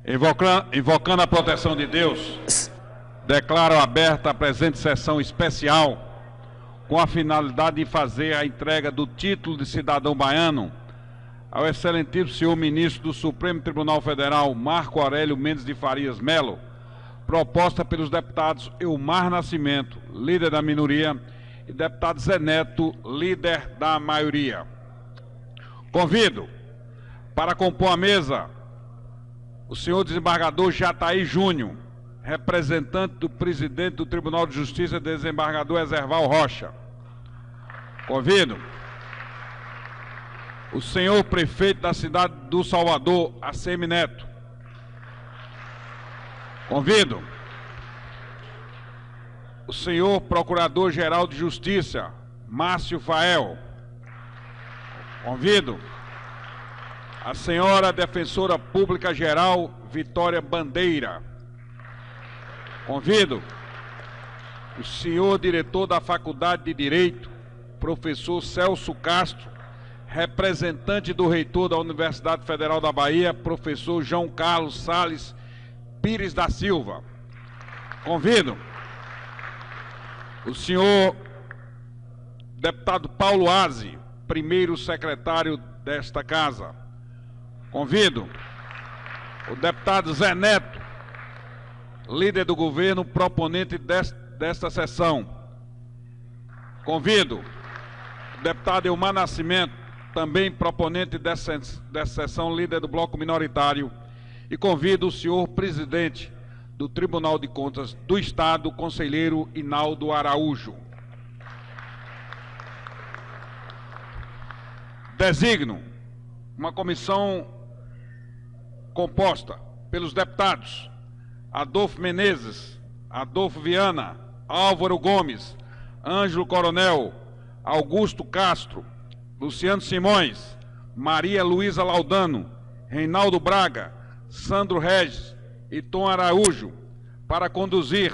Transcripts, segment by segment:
Invocando a proteção de Deus, declaro aberta a presente sessão especial com a finalidade de fazer a entrega do título de cidadão baiano ao excelentíssimo senhor ministro do Supremo Tribunal Federal, Marco Aurélio Mendes de Farias Melo, proposta pelos deputados Elmar Nascimento, líder da minoria, e deputado Zé Neto, líder da maioria. Convido para compor a mesa o senhor desembargador Jataí Júnior, representante do presidente do Tribunal de Justiça, desembargador Ezerval Rocha. Convido o senhor prefeito da cidade do Salvador, ACM Neto. Convido o senhor procurador-geral de Justiça, Márcio Fael. Convido a senhora defensora pública geral, Vitória Bandeira. Convido o senhor diretor da Faculdade de Direito, professor Celso Castro, representante do reitor da Universidade Federal da Bahia, professor João Carlos Salles Pires da Silva. Convido o senhor deputado Paulo Aze, primeiro secretário desta casa. Convido o deputado Zé Neto, líder do governo, proponente desta sessão. Convido o deputado Elmar Nascimento, também proponente dessa sessão, líder do bloco minoritário. E convido o senhor presidente do Tribunal de Contas do Estado, conselheiro Inaldo Araújo. Designo uma comissão composta pelos deputados Adolfo Menezes, Adolfo Viana, Álvaro Gomes, Ângelo Coronel, Augusto Castro, Luciano Simões, Maria Luísa Laudano, Reinaldo Braga, Sandro Regis e Tom Araújo, para conduzir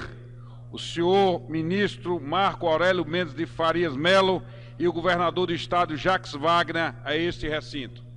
o senhor ministro Marco Aurélio Mendes de Farias Melo e o governador do estado Jacques Wagner a este recinto.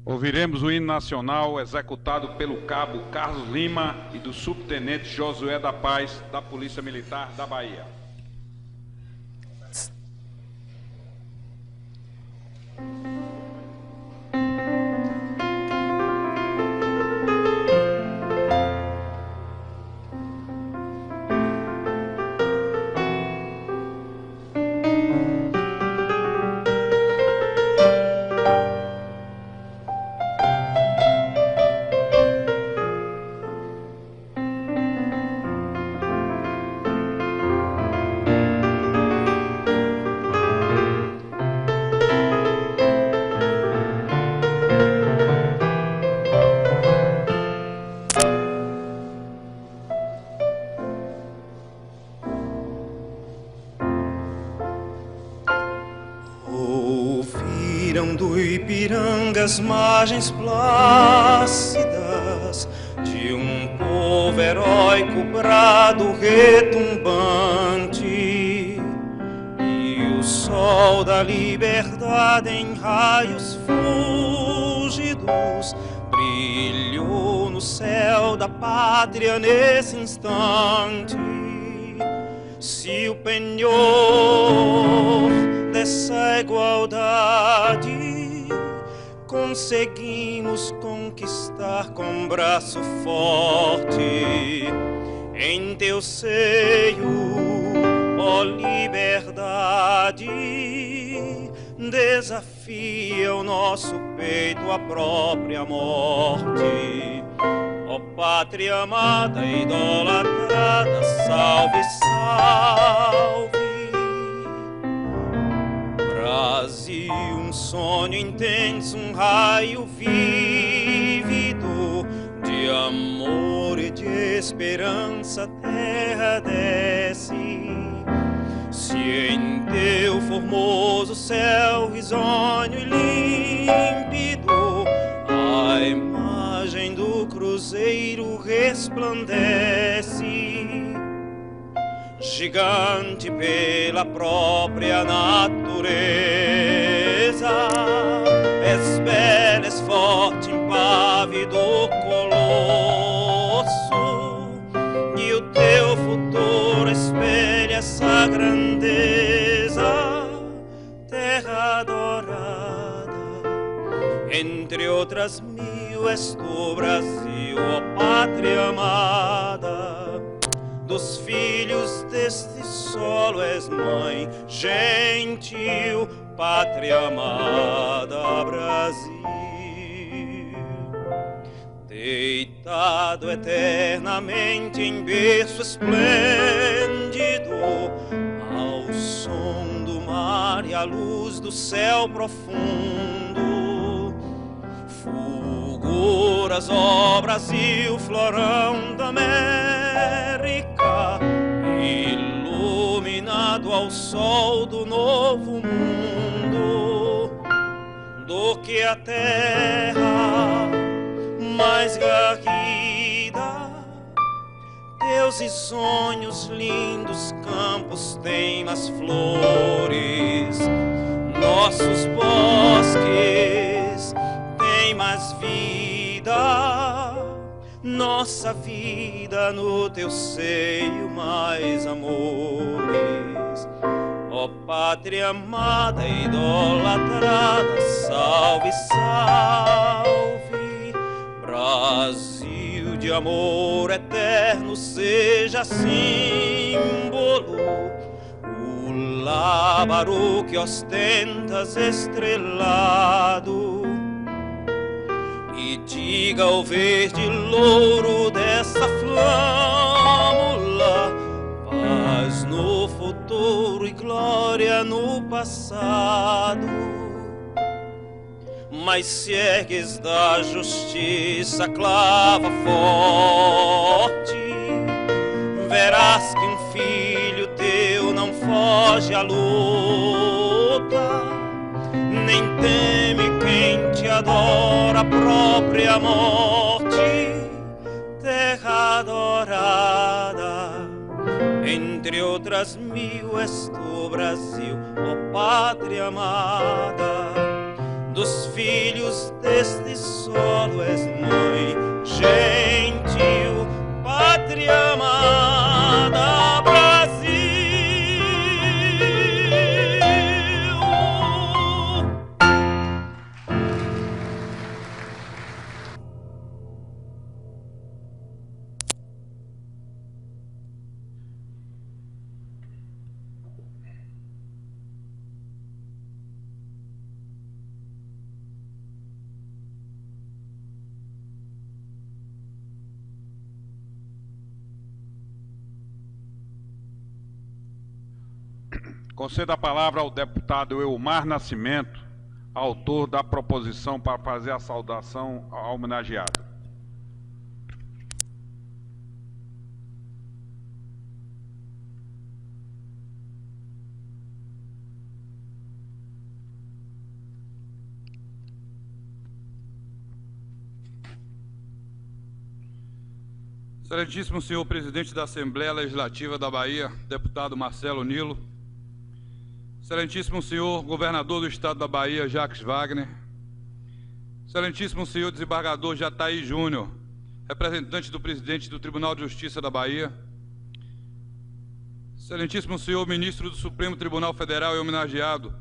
Ouviremos o hino nacional executado pelo cabo Carlos Lima e do subtenente Josué da Paz, da Polícia Militar da Bahia. Do Ipiranga as margens plácidas de um povo heróico, brado retumbante, e o sol da liberdade em raios fúlgidos brilhou no céu da pátria nesse instante. Se o penhor dessa igualdade conseguimos conquistar com braço forte, em teu seio, ó liberdade, desafia o nosso peito a própria morte. Ó pátria amada, idolatrada, salve, salve. Brasil, um sonho intenso, um raio vívido de amor e de esperança, a terra desce. Se em teu formoso céu risonho e límpido a imagem do cruzeiro resplandece, gigante pela própria natureza, és bela, és forte, impávido colosso, e o teu futuro espelha essa grandeza, terra adorada. Entre outras mil és tu, Brasil, ó pátria amada. Dos filhos deste solo és mãe gentil, pátria amada, Brasil. Deitado eternamente em berço esplêndido, ao som do mar e à luz do céu profundo, fulguras, ó Brasil, florão da América, iluminado ao sol do novo mundo, do que a terra mais garrida, teus risonhos lindos campos têm as flores, nossos bosques têm mais vida, nossa vida no teu seio mais amores. Ó pátria amada, idolatrada, salve, salve. Brasil de amor eterno, seja símbolo, o lábaro que ostentas estrelado, e diga o verde louro dessa flâmula, paz no futuro e glória no passado. Mas se ergues da justiça clava forte, verás que um filho teu não foge à luta, nem teme quem te adora a própria morte, terra adorada. Entre outras mil és tu, Brasil, ó pátria amada. dos filhos deste solo és mãe, gentil, pátria amada, Brasil. Concedo a palavra ao deputado Elmar Nascimento, autor da proposição, para fazer a saudação ao homenageado. Excelentíssimo senhor presidente da Assembleia Legislativa da Bahia, deputado Marcelo Nilo, excelentíssimo senhor governador do estado da Bahia, Jacques Wagner, excelentíssimo senhor desembargador Jataí Júnior, representante do presidente do Tribunal de Justiça da Bahia, excelentíssimo senhor ministro do Supremo Tribunal Federal e homenageado,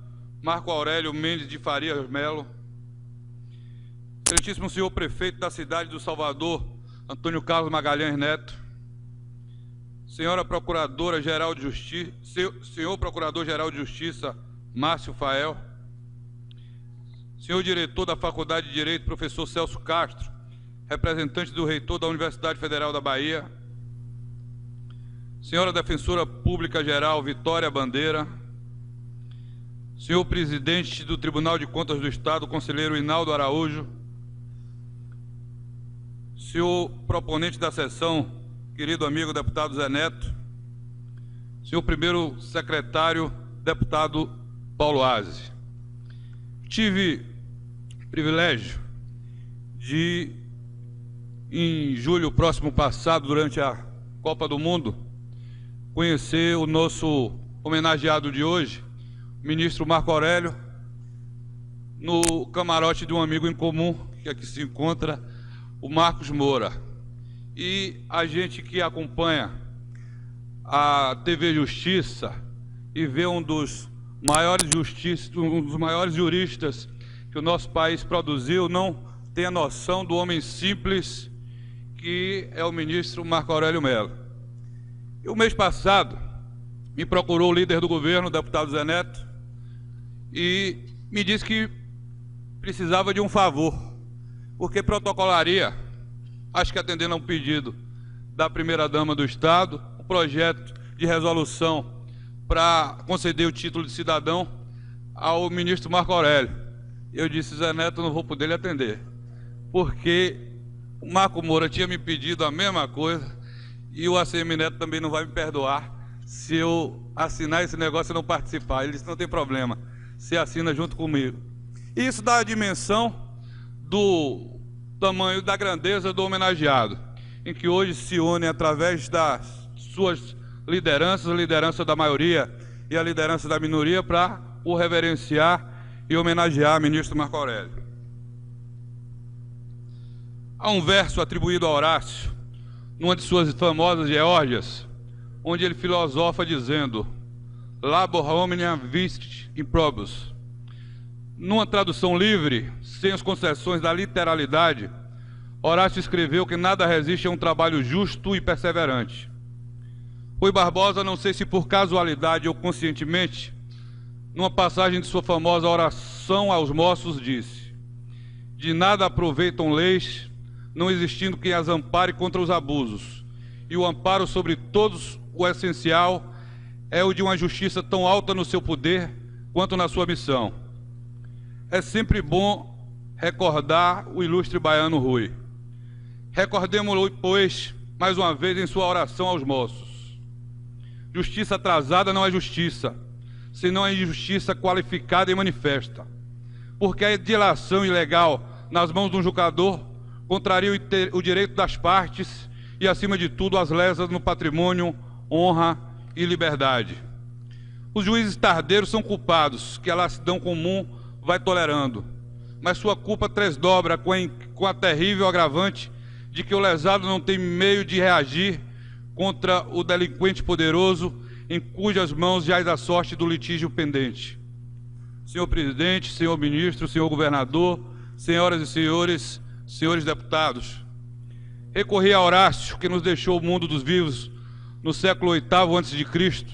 Marco Aurélio Mendes de Farias Melo, excelentíssimo senhor prefeito da cidade do Salvador, Antônio Carlos Magalhães Neto, senhora Procuradora-Geral de Justiça, senhor Procurador-Geral de Justiça, Márcio Fael, senhor diretor da Faculdade de Direito, professor Celso Castro, representante do reitor da Universidade Federal da Bahia, senhora Defensora Pública-Geral Vitória Bandeira, senhor presidente do Tribunal de Contas do Estado, conselheiro Hinaldo Araújo, senhor proponente da sessão, querido amigo deputado Zé Neto, senhor primeiro secretário, deputado Paulo Aze. Tive o privilégio de, em julho próximo passado, durante a Copa do Mundo, conhecer o nosso homenageado de hoje, o ministro Marco Aurélio, no camarote de um amigo em comum, que aqui se encontra, o Marcos Moura. E a gente que acompanha a TV Justiça e vê um dos maiores juristas que o nosso país produziu, não tem a noção do homem simples que é o ministro Marco Aurélio Melo. E o mês passado me procurou o líder do governo, o deputado Zé Neto, e me disse que precisava de um favor, porque protocolaria, acho que atendendo a um pedido da primeira-dama do Estado, um projeto de resolução para conceder o título de cidadão ao ministro Marco Aurélio. Eu disse, Zé Neto, não vou poder lhe atender, porque o Marco Moura tinha me pedido a mesma coisa e o ACM Neto também não vai me perdoar se eu assinar esse negócio e não participar. Ele disse, não tem problema, você assina junto comigo. E isso dá a dimensão do tamanho da grandeza do homenageado, em que hoje se une através das suas lideranças, a liderança da maioria e a liderança da minoria, para o reverenciar e homenagear o ministro Marco Aurélio. Há um verso atribuído a Horácio, numa de suas famosas Geórgias, onde ele filosofa dizendo: labor hominem vist improbus. Numa tradução livre, sem as concessões da literalidade, Horácio escreveu que nada resiste a um trabalho justo e perseverante. Rui Barbosa, não sei se por casualidade ou conscientemente, numa passagem de sua famosa oração aos moços, disse: de nada aproveitam leis, não existindo quem as ampare contra os abusos, e o amparo sobre todos, o essencial, é o de uma justiça tão alta no seu poder quanto na sua missão. É sempre bom recordar o ilustre baiano Rui. Recordemo-lo, pois, mais uma vez em sua oração aos moços. Justiça atrasada não é justiça, senão a injustiça qualificada e manifesta. Porque a dilação ilegal nas mãos de um julgador contraria o direito das partes e, acima de tudo, as lesas no patrimônio, honra e liberdade. Os juízes tardeiros são culpados, que a lassidão comum vai tolerando. mas sua culpa tresdobra com a terrível agravante de que o lesado não tem meio de reagir contra o delinquente poderoso em cujas mãos jaz a sorte do litígio pendente. Senhor presidente, senhor ministro, senhor governador, senhoras e senhores, senhores deputados, recorri a Horácio, que nos deixou o mundo dos vivos no século VIII a.C.,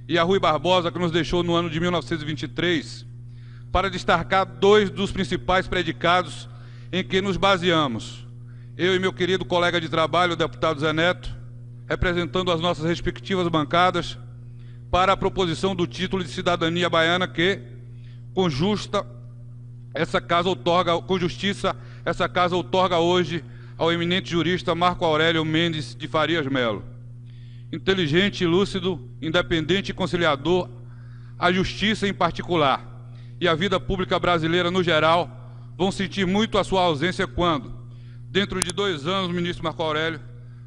e a Rui Barbosa, que nos deixou no ano de 1923, para destacar dois dos principais predicados em que nos baseamos. Eu e meu querido colega de trabalho, o deputado Zé Neto, representando as nossas respectivas bancadas, para a proposição do título de cidadania baiana que, com justiça, essa casa outorga hoje ao eminente jurista Marco Aurélio Mendes de Farias Melo. Inteligente, lúcido, independente e conciliador, a justiça em particular e a vida pública brasileira no geral vão sentir muito a sua ausência quando, dentro de 2 anos, ministro Marco Aurélio,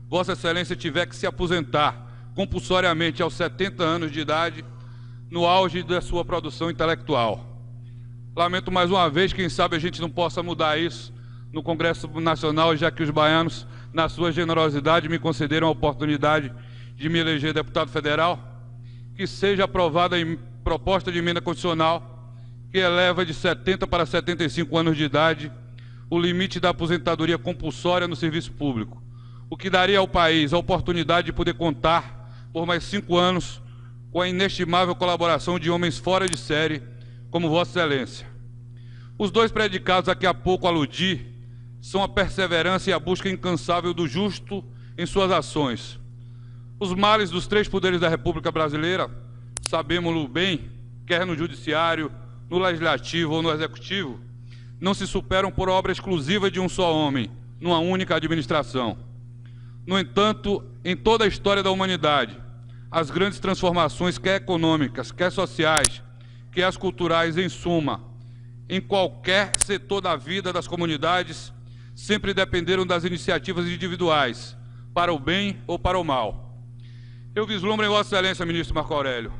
Vossa Excelência tiver que se aposentar compulsoriamente aos 70 anos de idade, no auge da sua produção intelectual. Lamento mais uma vez, quem sabe a gente não possa mudar isso no Congresso Nacional, já que os baianos, na sua generosidade, me concederam a oportunidade de me eleger deputado federal, que seja aprovada em proposta de emenda constitucional que eleva de 70 para 75 anos de idade o limite da aposentadoria compulsória no serviço público, o que daria ao país a oportunidade de poder contar por mais 5 anos com a inestimável colaboração de homens fora de série, como Vossa Excelência. Os dois predicados a que há pouco aludi são a perseverança e a busca incansável do justo em suas ações. Os males dos 3 poderes da República Brasileira, sabemos-lo bem, quer no judiciário, no legislativo ou no executivo, não se superam por obra exclusiva de um só homem, numa única administração. No entanto, em toda a história da humanidade, as grandes transformações, quer econômicas, quer sociais, quer as culturais, em suma, em qualquer setor da vida das comunidades, sempre dependeram das iniciativas individuais, para o bem ou para o mal. Eu vislumbro em Vossa Excelência, ministro Marco Aurélio,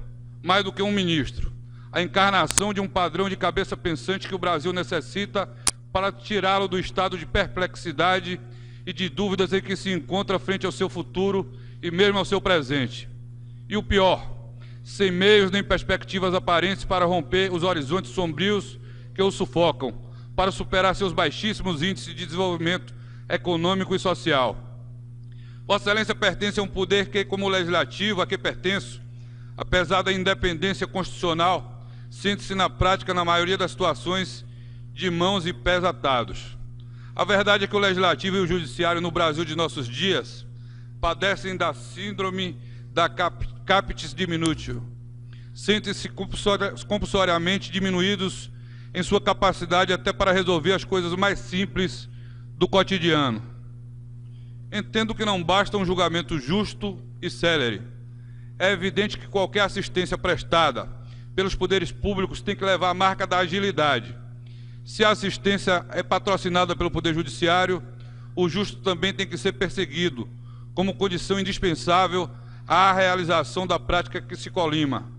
mais do que um ministro, a encarnação de um padrão de cabeça pensante que o Brasil necessita para tirá-lo do estado de perplexidade e de dúvidas em que se encontra frente ao seu futuro e mesmo ao seu presente. E o pior, sem meios nem perspectivas aparentes para romper os horizontes sombrios que o sufocam, para superar seus baixíssimos índices de desenvolvimento econômico e social. Vossa Excelência pertence a um poder que, como o legislativo a que pertenço, apesar da independência constitucional, sente-se na prática, na maioria das situações, de mãos e pés atados. A verdade é que o legislativo e o judiciário no Brasil de nossos dias padecem da síndrome da capitis diminutio. Sentem-se compulsoriamente diminuídos em sua capacidade até para resolver as coisas mais simples do cotidiano. Entendo que não basta um julgamento justo e célere. É evidente que qualquer assistência prestada pelos poderes públicos tem que levar a marca da agilidade. Se a assistência é patrocinada pelo Poder Judiciário, o justo também tem que ser perseguido, como condição indispensável à realização da prática que se colima.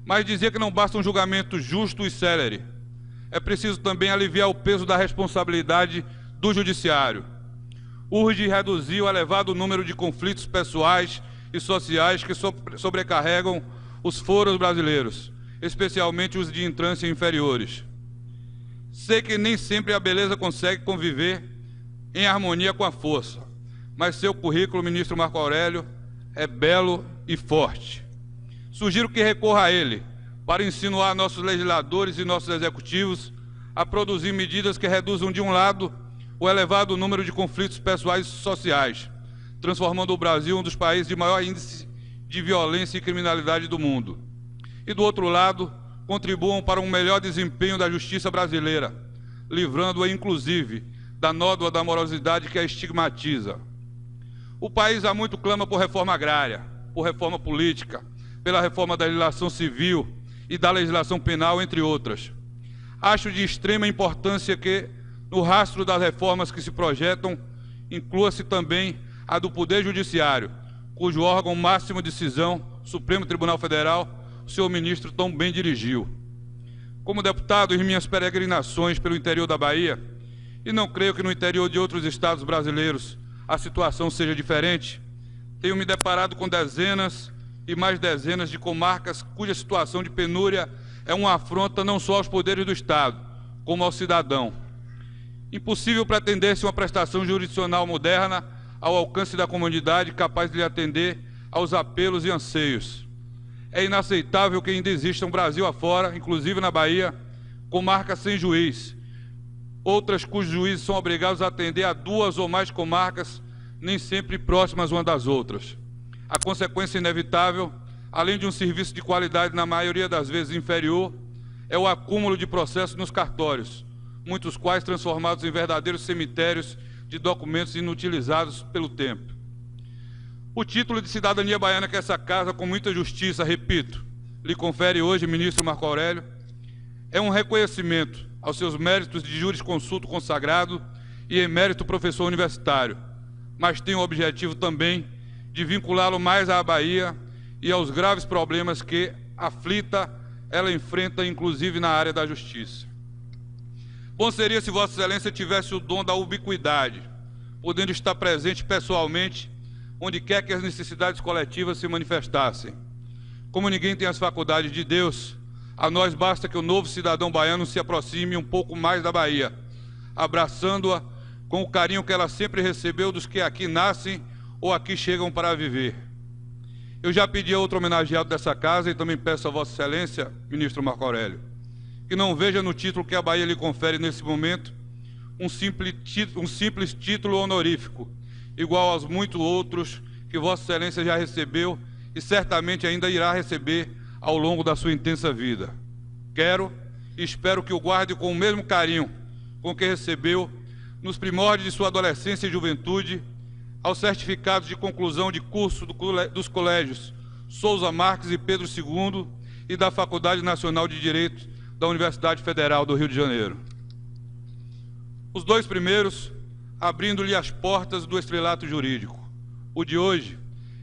Mas dizer que não basta um julgamento justo e célere. É preciso também aliviar o peso da responsabilidade do Judiciário. Urge reduzir o elevado número de conflitos pessoais e sociais que sobrecarregam os foros brasileiros, especialmente os de entrância inferiores. Sei que nem sempre a beleza consegue conviver em harmonia com a força, mas seu currículo, ministro Marco Aurélio, é belo e forte. Sugiro que recorra a ele para insinuar nossos legisladores e nossos executivos a produzir medidas que reduzam, de um lado, o elevado número de conflitos pessoais e sociais, transformando o Brasil em um dos países de maior índice de violência e criminalidade do mundo. E, do outro lado, contribuam para um melhor desempenho da justiça brasileira, livrando-a, inclusive, da nódoa da morosidade que a estigmatiza. O país há muito clama por reforma agrária, por reforma política, pela reforma da legislação civil e da legislação penal, entre outras. Acho de extrema importância que, no rastro das reformas que se projetam, inclua-se também a do Poder Judiciário, cujo órgão máximo de decisão, Supremo Tribunal Federal, o senhor ministro tão bem dirigiu. Como deputado, em minhas peregrinações pelo interior da Bahia, e não creio que no interior de outros estados brasileiros a situação seja diferente, tenho me deparado com dezenas e mais dezenas de comarcas cuja situação de penúria é uma afronta não só aos poderes do Estado, como ao cidadão. Impossível pretender-se uma prestação jurisdicional moderna ao alcance da comunidade capaz de lhe atender aos apelos e anseios. É inaceitável que ainda existam Brasil afora, inclusive na Bahia, comarcas sem juiz, outras cujos juízes são obrigados a atender a 2 ou mais comarcas, nem sempre próximas umas das outras. A consequência inevitável, além de um serviço de qualidade na maioria das vezes inferior, é o acúmulo de processos nos cartórios, muitos quais transformados em verdadeiros cemitérios de documentos inutilizados pelo tempo. O título de cidadania baiana que essa casa, com muita justiça, repito, lhe confere hoje, ministro Marco Aurélio, é um reconhecimento aos seus méritos de jurisconsulto consagrado e emérito professor universitário, mas tem o objetivo também de vinculá-lo mais à Bahia e aos graves problemas que, aflita, ela enfrenta, inclusive na área da justiça. Bom seria se Vossa Excelência tivesse o dom da ubiquidade, podendo estar presente pessoalmente onde quer que as necessidades coletivas se manifestassem. Como ninguém tem as faculdades de Deus, a nós basta que o novo cidadão baiano se aproxime um pouco mais da Bahia, abraçando-a com o carinho que ela sempre recebeu dos que aqui nascem ou aqui chegam para viver. Eu já pedi a outro homenageado dessa casa e também peço a Vossa Excelência, ministro Marco Aurélio, que não veja no título que a Bahia lhe confere nesse momento um simples título honorífico, igual aos muitos outros que Vossa Excelência já recebeu e certamente ainda irá receber ao longo da sua intensa vida. Quero e espero que o guarde com o mesmo carinho com que recebeu nos primórdios de sua adolescência e juventude, aos certificados de conclusão de curso dos colégios Souza Marques e Pedro II e da Faculdade Nacional de Direito da Universidade Federal do Rio de Janeiro. Os 2 primeiros, abrindo-lhe as portas do estrelato jurídico. O de hoje,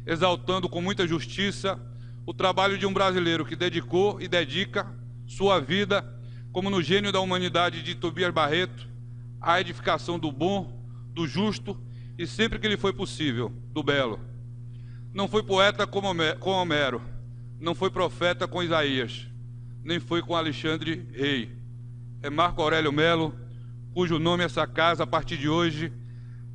exaltando com muita justiça o trabalho de um brasileiro que dedicou e dedica sua vida, como no gênio da humanidade de Tobias Barreto, à edificação do bom, do justo e, sempre que lhe foi possível, do belo. Não foi poeta com Homero, não foi profeta com Isaías, nem foi com Alexandre Rei. É Marco Aurélio Melo, cujo nome essa casa, a partir de hoje,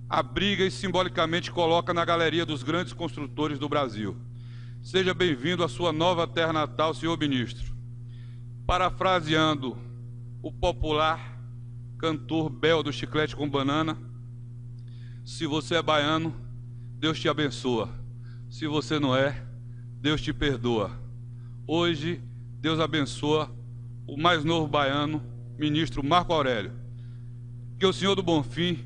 abriga e simbolicamente coloca na galeria dos grandes construtores do Brasil. Seja bem-vindo à sua nova terra natal, senhor ministro. Parafraseando o popular cantor Bel do Chiclete com Banana, se você é baiano, Deus te abençoa. Se você não é, Deus te perdoa. Hoje, Deus abençoa o mais novo baiano, ministro Marco Aurélio. Que o Senhor do Bonfim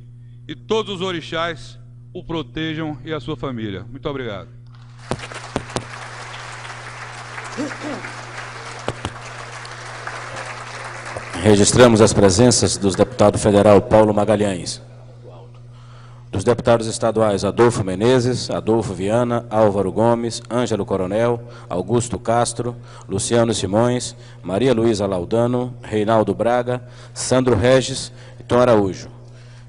e todos os orixás o protejam e a sua família. Muito obrigado. Registramos as presenças dos deputados federal Paulo Magalhães, dos deputados estaduais Adolfo Menezes, Adolfo Viana, Álvaro Gomes, Ângelo Coronel, Augusto Castro, Luciano Simões, Maria Luísa Laudano, Reinaldo Braga, Sandro Regis e Tom Araújo.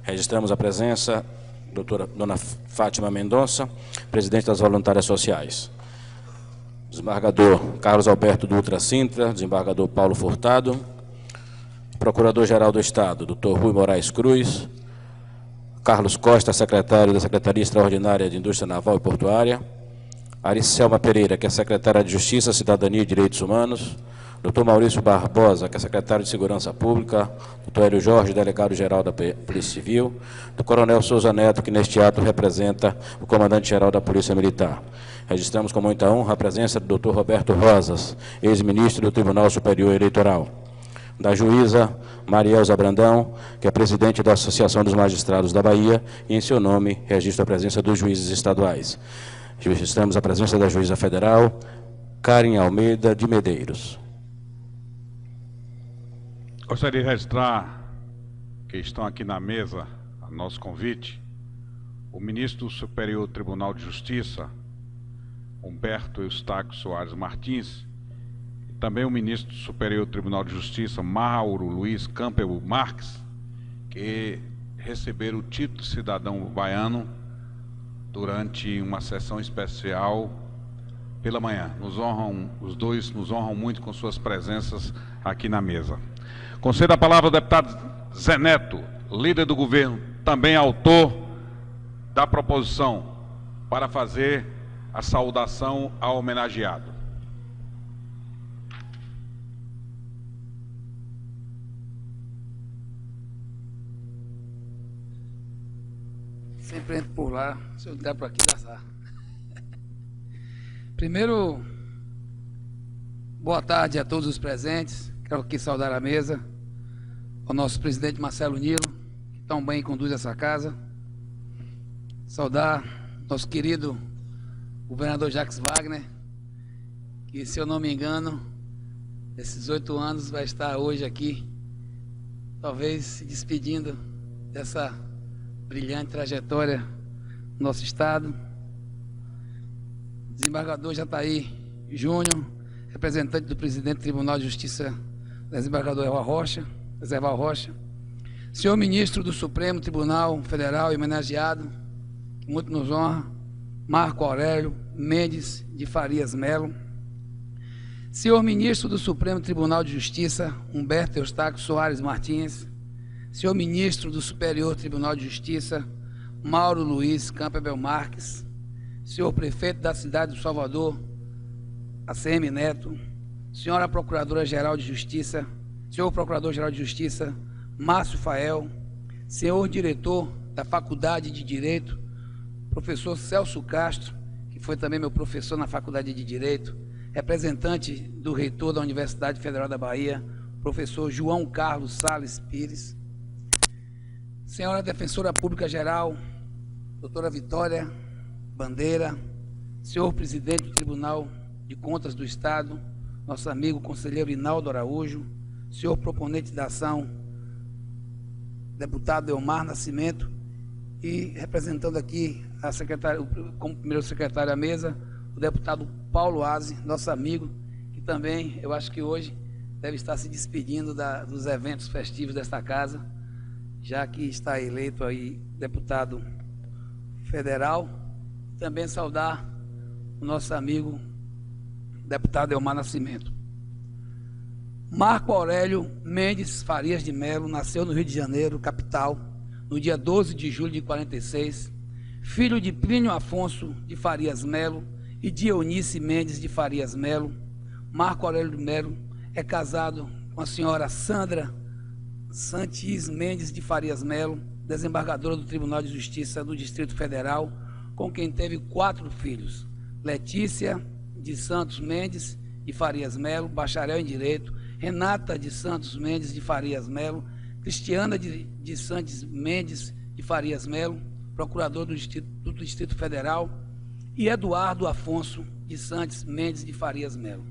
Registramos a presença da dona Fátima Mendonça, presidente das Voluntárias Sociais. Desembargador Carlos Alberto Dutra Sintra, desembargador Paulo Furtado, Procurador-Geral do Estado, Dr. Rui Moraes Cruz, Carlos Costa, secretário da Secretaria Extraordinária de Indústria Naval e Portuária, Aricelma Pereira, que é secretária de Justiça, Cidadania e Direitos Humanos, Dr. Maurício Barbosa, que é secretário de Segurança Pública, Dr. Hélio Jorge, delegado-geral da Polícia Civil, do Coronel Souza Neto, que neste ato representa o comandante-geral da Polícia Militar. Registramos com muita honra a presença do Dr. Roberto Rosas, ex-ministro do Tribunal Superior Eleitoral, da juíza Marielza Brandão, que é presidente da Associação dos Magistrados da Bahia, e em seu nome registra a presença dos juízes estaduais. Registramos a presença da juíza federal Karen Almeida de Medeiros. Gostaria de registrar que estão aqui na mesa, a nosso convite, o ministro do Superior Tribunal de Justiça, Humberto Eustáquio Soares Martins, também o ministro do Superior Tribunal de Justiça, Mauro Luiz Campbell Marques, que receberam o título de cidadão baiano durante uma sessão especial pela manhã. Os dois nos honram muito com suas presenças aqui na mesa. Concedo a palavra ao deputado Zé Neto, líder do governo, também autor da proposição, para fazer a saudação ao homenageado. Sempre entro por lá, se eu entrar por aqui, dá azar. Primeiro, boa tarde a todos os presentes. Quero aqui saudar a mesa, ao nosso presidente Marcelo Nilo, que tão bem conduz essa casa. Saudar nosso querido governador Jacques Wagner, que, se eu não me engano, nesses 8 anos vai estar hoje aqui, talvez se despedindo dessa brilhante trajetória no nosso estado. Desembargador Jataí Júnior, representante do presidente do Tribunal de Justiça, desembargador Reserval Rocha. Senhor ministro do Supremo Tribunal Federal e homenageado, que muito nos honra, Marco Aurélio Mendes de Farias Melo. Senhor ministro do Supremo Tribunal de Justiça, Humberto Eustáquio Soares Martins. Senhor ministro do Superior Tribunal de Justiça, Mauro Luiz Campbell Marques. Senhor prefeito da cidade de Salvador, ACM Neto. Senhora Procuradora-Geral de Justiça, senhor Procurador-Geral de Justiça, Márcio Fael. Senhor diretor da Faculdade de Direito, professor Celso Castro, que foi também meu professor na Faculdade de Direito. Representante do reitor da Universidade Federal da Bahia, professor João Carlos Salles Pires. Senhora Defensora Pública Geral, doutora Vitória Bandeira. Senhor Presidente do Tribunal de Contas do Estado, nosso amigo conselheiro Inaldo Araújo. Senhor Proponente da Ação, deputado Elmar Nascimento. E representando aqui a secretária, como primeiro secretário à mesa, o deputado Paulo Aze, nosso amigo, que também, eu acho que hoje, deve estar se despedindo dos eventos festivos desta casa, já que está eleito aí deputado federal. Também saudar o nosso amigo deputado Elmar Nascimento. Marco Aurélio Mendes Farias de Melo nasceu no Rio de Janeiro, capital, no dia 12 de julho de 46, filho de Plínio Afonso de Farias Melo e de Eunice Mendes de Farias Melo. Marco Aurélio Melo é casado com a senhora Sandra Santis Mendes de Farias Melo, desembargadora do Tribunal de Justiça do Distrito Federal, com quem teve 4 filhos: Letícia de Santos Mendes de Farias Melo, bacharel em Direito; Renata de Santos Mendes de Farias Melo; Cristiana de Santos Mendes de Farias Melo, procurador do Distrito Federal; e Eduardo Afonso de Santos Mendes de Farias Melo.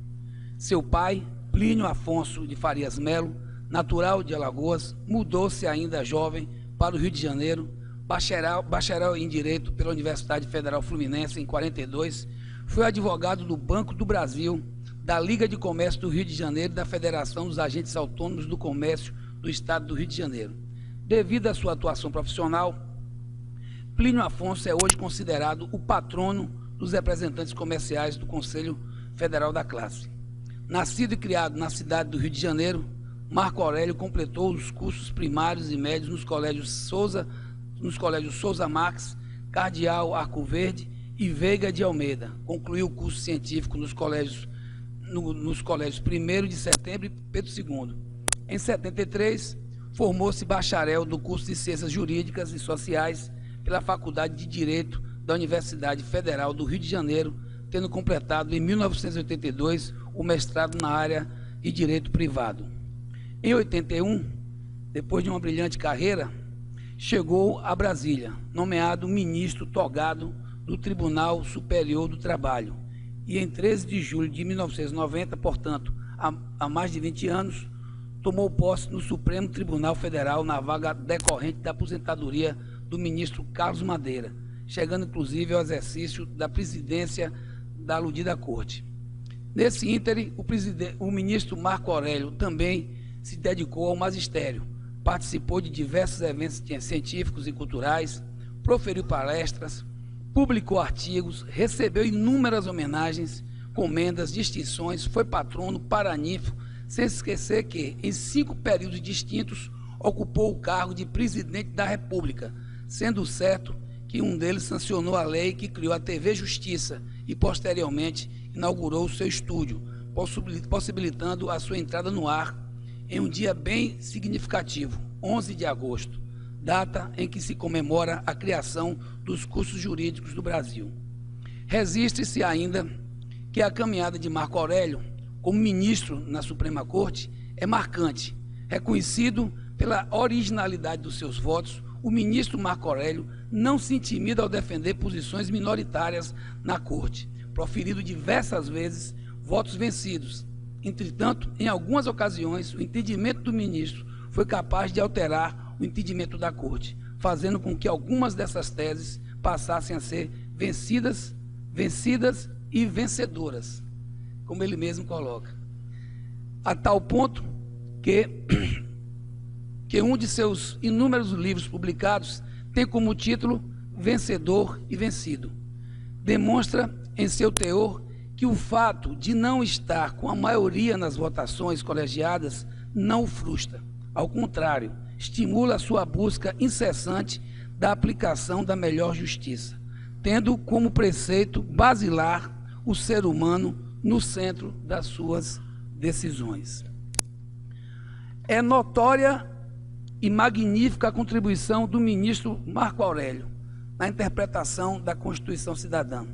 Seu pai, Plínio Afonso de Farias Melo, natural de Alagoas, mudou-se ainda jovem para o Rio de Janeiro, bacharel em Direito pela Universidade Federal Fluminense em 42, foi advogado do Banco do Brasil, da Liga de Comércio do Rio de Janeiro e da Federação dos Agentes Autônomos do Comércio do Estado do Rio de Janeiro. Devido à sua atuação profissional, Plínio Afonso é hoje considerado o patrono dos representantes comerciais do Conselho Federal da Classe. Nascido e criado na cidade do Rio de Janeiro, Marco Aurélio completou os cursos primários e médios nos colégios Souza Marques, Cardeal Arco Verde e Veiga de Almeida. Concluiu o curso científico nos colégios 1º de Setembro e Pedro II. Em 73, formou-se bacharel do curso de Ciências Jurídicas e Sociais pela Faculdade de Direito da Universidade Federal do Rio de Janeiro, tendo completado em 1982 o mestrado na área de Direito Privado. Em 81, depois de uma brilhante carreira, chegou a Brasília, nomeado ministro togado do Tribunal Superior do Trabalho, e em 13 de julho de 1990, portanto, há mais de 20 anos, tomou posse no Supremo Tribunal Federal na vaga decorrente da aposentadoria do ministro Carlos Madeira, chegando inclusive ao exercício da presidência da aludida Corte. Nesse ínterim, o ministro Marco Aurélio também se dedicou ao magistério, participou de diversos eventos científicos e culturais, proferiu palestras, publicou artigos, recebeu inúmeras homenagens, comendas, distinções, foi patrono, paraninfo, sem esquecer que, em 5 períodos distintos, ocupou o cargo de presidente da República, sendo certo que um deles sancionou a lei que criou a TV Justiça e, posteriormente, inaugurou o seu estúdio, possibilitando a sua entrada no ar em um dia bem significativo, 11 de agosto, data em que se comemora a criação dos cursos jurídicos do Brasil. Resiste-se ainda que a caminhada de Marco Aurélio, como ministro na Suprema Corte, é marcante. Reconhecido pela originalidade dos seus votos, o ministro Marco Aurélio não se intimida ao defender posições minoritárias na Corte, proferindo diversas vezes votos vencidos. Entretanto, em algumas ocasiões, o entendimento do ministro foi capaz de alterar o entendimento da Corte, fazendo com que algumas dessas teses passassem a ser vencidas e vencedoras, como ele mesmo coloca. A tal ponto que um de seus inúmeros livros publicados tem como título Vencedor e Vencido. Demonstra em seu teor que o fato de não estar com a maioria nas votações colegiadas não o frustra. Ao contrário, estimula a sua busca incessante da aplicação da melhor justiça, tendo como preceito basilar o ser humano no centro das suas decisões. É notória e magnífica a contribuição do ministro Marco Aurélio na interpretação da Constituição Cidadã,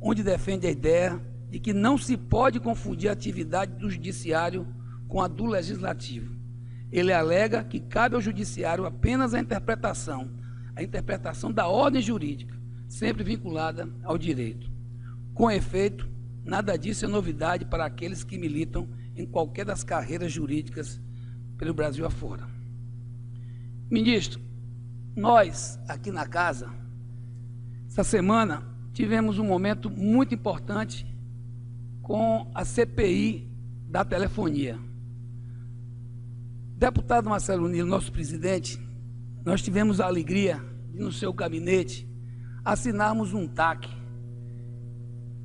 onde defende a ideia de que não se pode confundir a atividade do judiciário com a do legislativo. Ele alega que cabe ao judiciário apenas a interpretação da ordem jurídica, sempre vinculada ao direito. Com efeito, nada disso é novidade para aqueles que militam em qualquer das carreiras jurídicas pelo Brasil afora. Ministro, nós aqui na casa, essa semana, tivemos um momento muito importante com a CPI da telefonia. Deputado Marcelo Nilo, nosso presidente, nós tivemos a alegria de, no seu gabinete, assinarmos um TAC,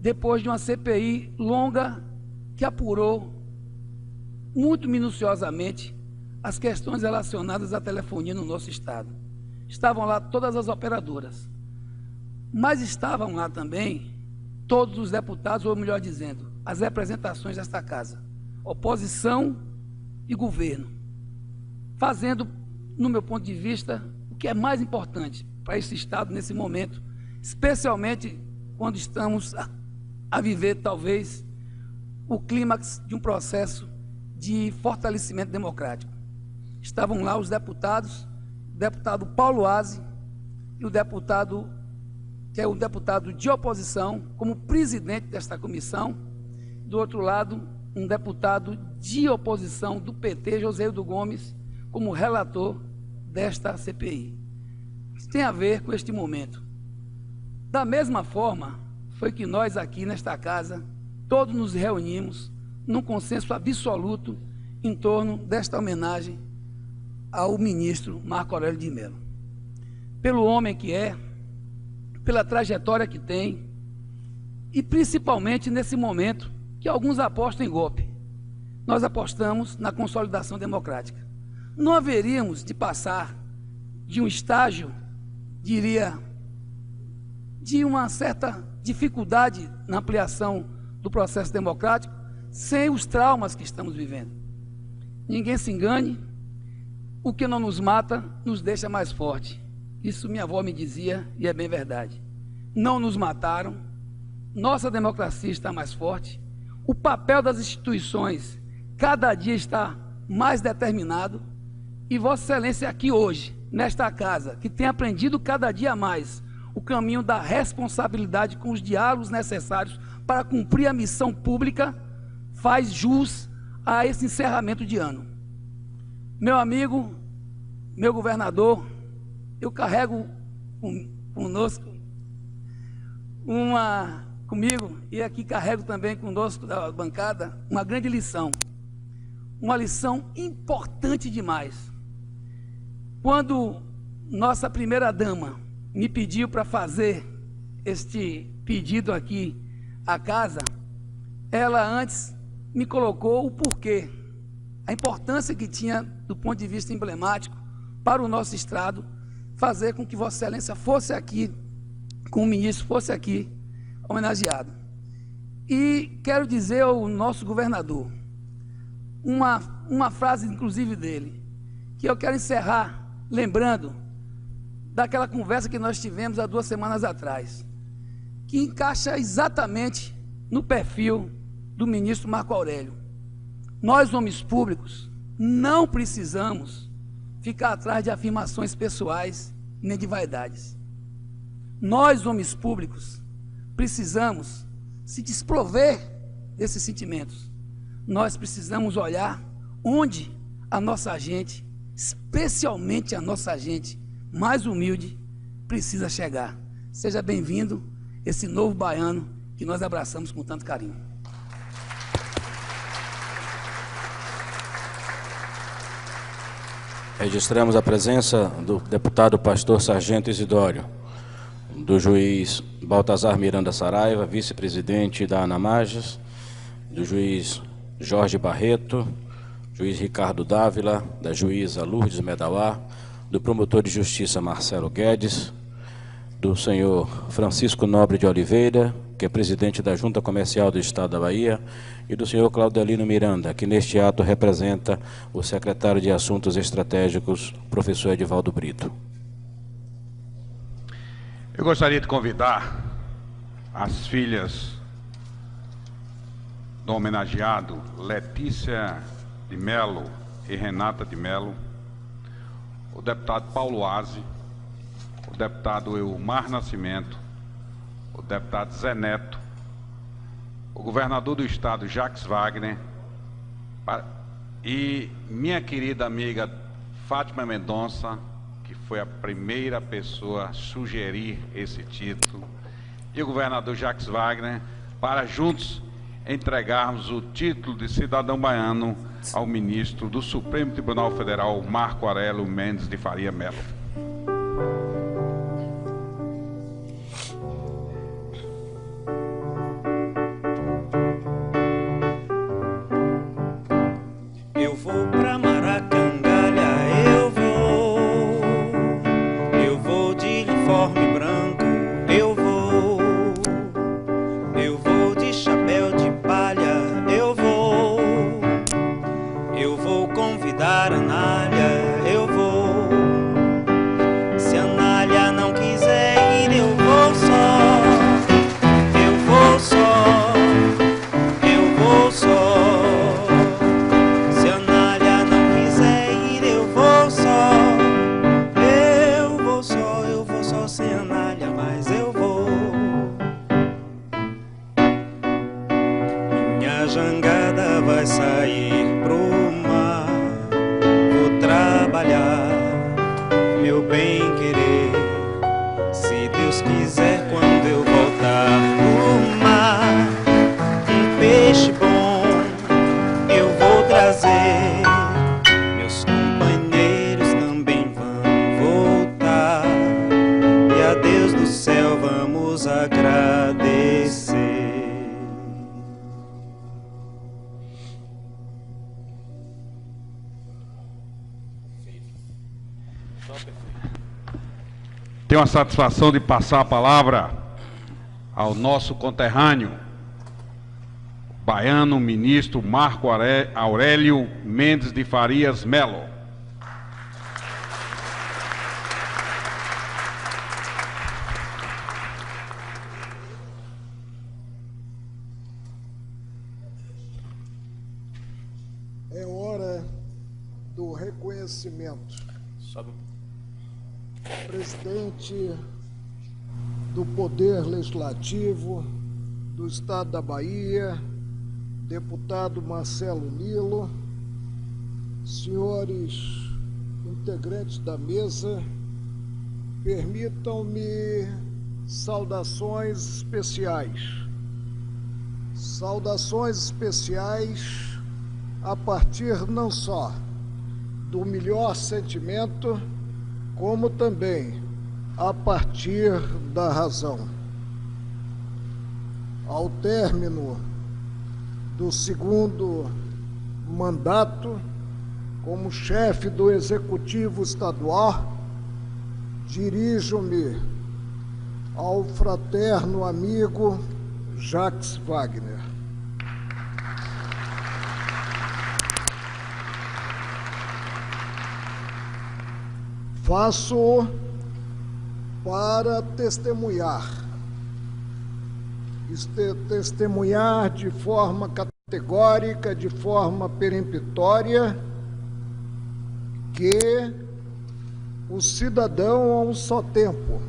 depois de uma CPI longa que apurou muito minuciosamente as questões relacionadas à telefonia no nosso estado. Estavam lá todas as operadoras, mas estavam lá também todos os deputados, ou melhor dizendo, as representações desta casa, oposição e governo, fazendo, no meu ponto de vista, o que é mais importante para esse estado nesse momento, especialmente quando estamos a viver, talvez, o clímax de um processo de fortalecimento democrático. Estavam lá os deputados, o deputado Paulo Aze e o deputado, que é um deputado de oposição, como presidente desta comissão. Do outro lado, um deputado de oposição do PT, Joséildo Gomes, como relator desta CPI. Isso tem a ver com este momento. Da mesma forma, foi que nós aqui nesta casa, todos nos reunimos num consenso absoluto em torno desta homenagem ao ministro Marco Aurélio de Mello. Pelo homem que é, pela trajetória que tem, e principalmente nesse momento que alguns apostam em golpe. Nós apostamos na consolidação democrática. Não haveríamos de passar de um estágio, diria, de uma certa dificuldade na ampliação do processo democrático, sem os traumas que estamos vivendo. Ninguém se engane, o que não nos mata nos deixa mais forte. Isso minha avó me dizia e é bem verdade. Não nos mataram, nossa democracia está mais forte, o papel das instituições cada dia está mais determinado, e Vossa Excelência aqui hoje, nesta casa, que tem aprendido cada dia mais o caminho da responsabilidade com os diálogos necessários para cumprir a missão pública, faz jus a esse encerramento de ano. Meu amigo, meu governador, eu carrego conosco comigo, e aqui carrego também conosco da bancada, uma grande lição. Uma lição importante demais. Quando nossa primeira-dama me pediu para fazer este pedido aqui à casa, ela antes me colocou o porquê, a importância que tinha do ponto de vista emblemático para o nosso Estado, fazer com que Vossa Excelência fosse aqui, com o ministro fosse aqui homenageado. E quero dizer ao nosso governador, uma frase inclusive dele, que eu quero encerrar lembrando daquela conversa que nós tivemos há 2 semanas atrás, que encaixa exatamente no perfil do ministro Marco Aurélio. Nós, homens públicos, não precisamos ficar atrás de afirmações pessoais nem de vaidades. Nós, homens públicos, precisamos se desprover desses sentimentos. Nós precisamos olhar onde a nossa gente, especialmente a nossa gente mais humilde, precisa chegar. Seja bem-vindo esse novo baiano que nós abraçamos com tanto carinho. Registramos a presença do deputado pastor Sargento Isidório, do juiz Baltazar Miranda Saraiva, vice-presidente da ANAMAGES, do juiz Jorge Barreto, juiz Ricardo Dávila, da juíza Lourdes Medawar, do promotor de justiça Marcelo Guedes, do senhor Francisco Nobre de Oliveira, que é presidente da Junta Comercial do Estado da Bahia, e do senhor Claudelino Miranda, que neste ato representa o secretário de Assuntos Estratégicos, professor Edivaldo Brito. Eu gostaria de convidar as filhas do homenageado Letícia de Melo e Renata de Melo, o deputado Paulo Aze, o deputado Eumar Nascimento, o deputado Zé Neto, o governador do estado Jacques Wagner e minha querida amiga Fátima Mendonça, que foi a primeira pessoa a sugerir esse título, e o governador Jacques Wagner, para juntos entregarmos o título de cidadão baiano ao ministro do Supremo Tribunal Federal, Marco Aurélio Mendes de Faria Melo. Eu vou pra Maracangalha, eu vou de uniforme branco, eu vou de chapéu de palha, eu vou convidar a Anália, eu vou. Se a Anália não quiser ir, eu vou só, eu vou só, eu vou só. Se a Anália não quiser ir, eu vou só, eu vou só, eu vou só sem a Anália, mas eu vou. Minha jangada vai sair pro mar, vou trabalhar, meu bem querer. Se Deus quiser, quando eu voltar do mar, um peixe bom eu vou trazer. Meus companheiros também vão voltar, e a Deus do céu vamos agradecer. Tenho a satisfação de passar a palavra ao nosso conterrâneo, baiano ministro Marco Aurélio Mendes de Farias Melo. É hora do reconhecimento. Presidente do Poder Legislativo do Estado da Bahia, deputado Marcelo Nilo, senhores integrantes da mesa, permitam-me saudações especiais. Saudações especiais a partir não só do melhor sentimento, como também a partir da razão. Ao término do segundo mandato como chefe do Executivo Estadual, dirijo-me ao fraterno amigo Jacques Wagner. Faço para testemunhar de forma categórica, de forma peremptória, que o cidadão a um só tempo,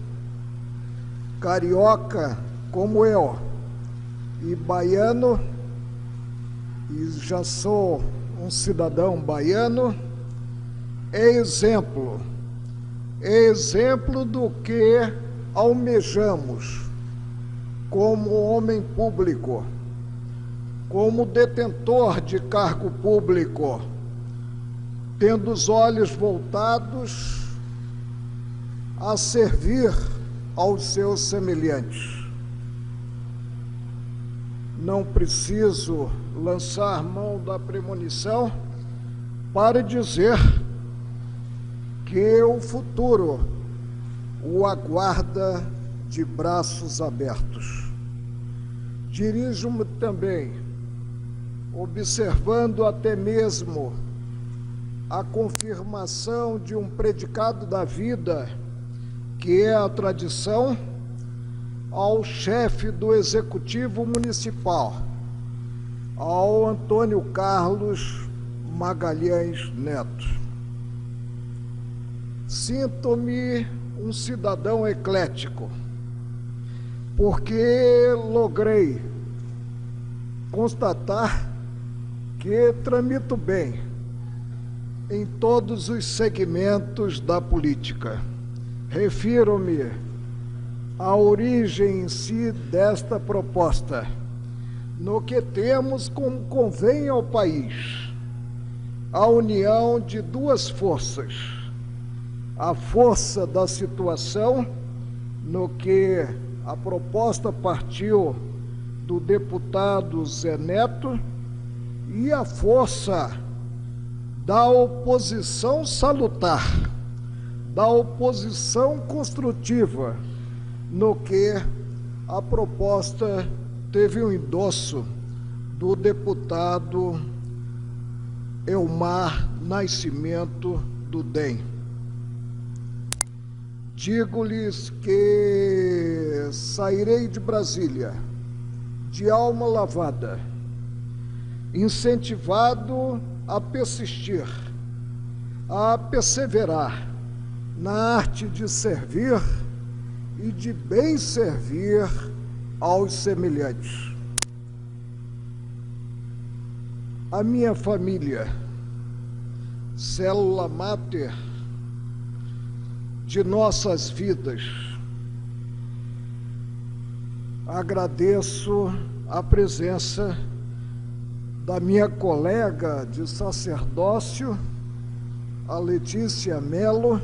carioca como eu, e baiano, e já sou um cidadão baiano, é exemplo do que almejamos como homem público, como detentor de cargo público, tendo os olhos voltados a servir aos seus semelhantes. Não preciso lançar mão da premonição para dizer que o futuro o aguarda de braços abertos. Dirijo-me também, observando até mesmo a confirmação de um predicado da vida, que é a tradição, ao chefe do Executivo Municipal, ao Antônio Carlos Magalhães Neto. Sinto-me um cidadão eclético, porque logrei constatar que tramito bem em todos os segmentos da política. Refiro-me à origem em si desta proposta, no que temos como convém ao país a união de duas forças: a força da situação, no que a proposta partiu do deputado Zé Neto, e a força da oposição salutar, da oposição construtiva, no que a proposta teve o endosso do deputado Elmar Nascimento do DEM. Digo-lhes que sairei de Brasília de alma lavada, incentivado a persistir, a perseverar na arte de servir e de bem servir aos semelhantes. A minha família, célula máter de nossas vidas, agradeço a presença da minha colega de sacerdócio, a Letícia Mello,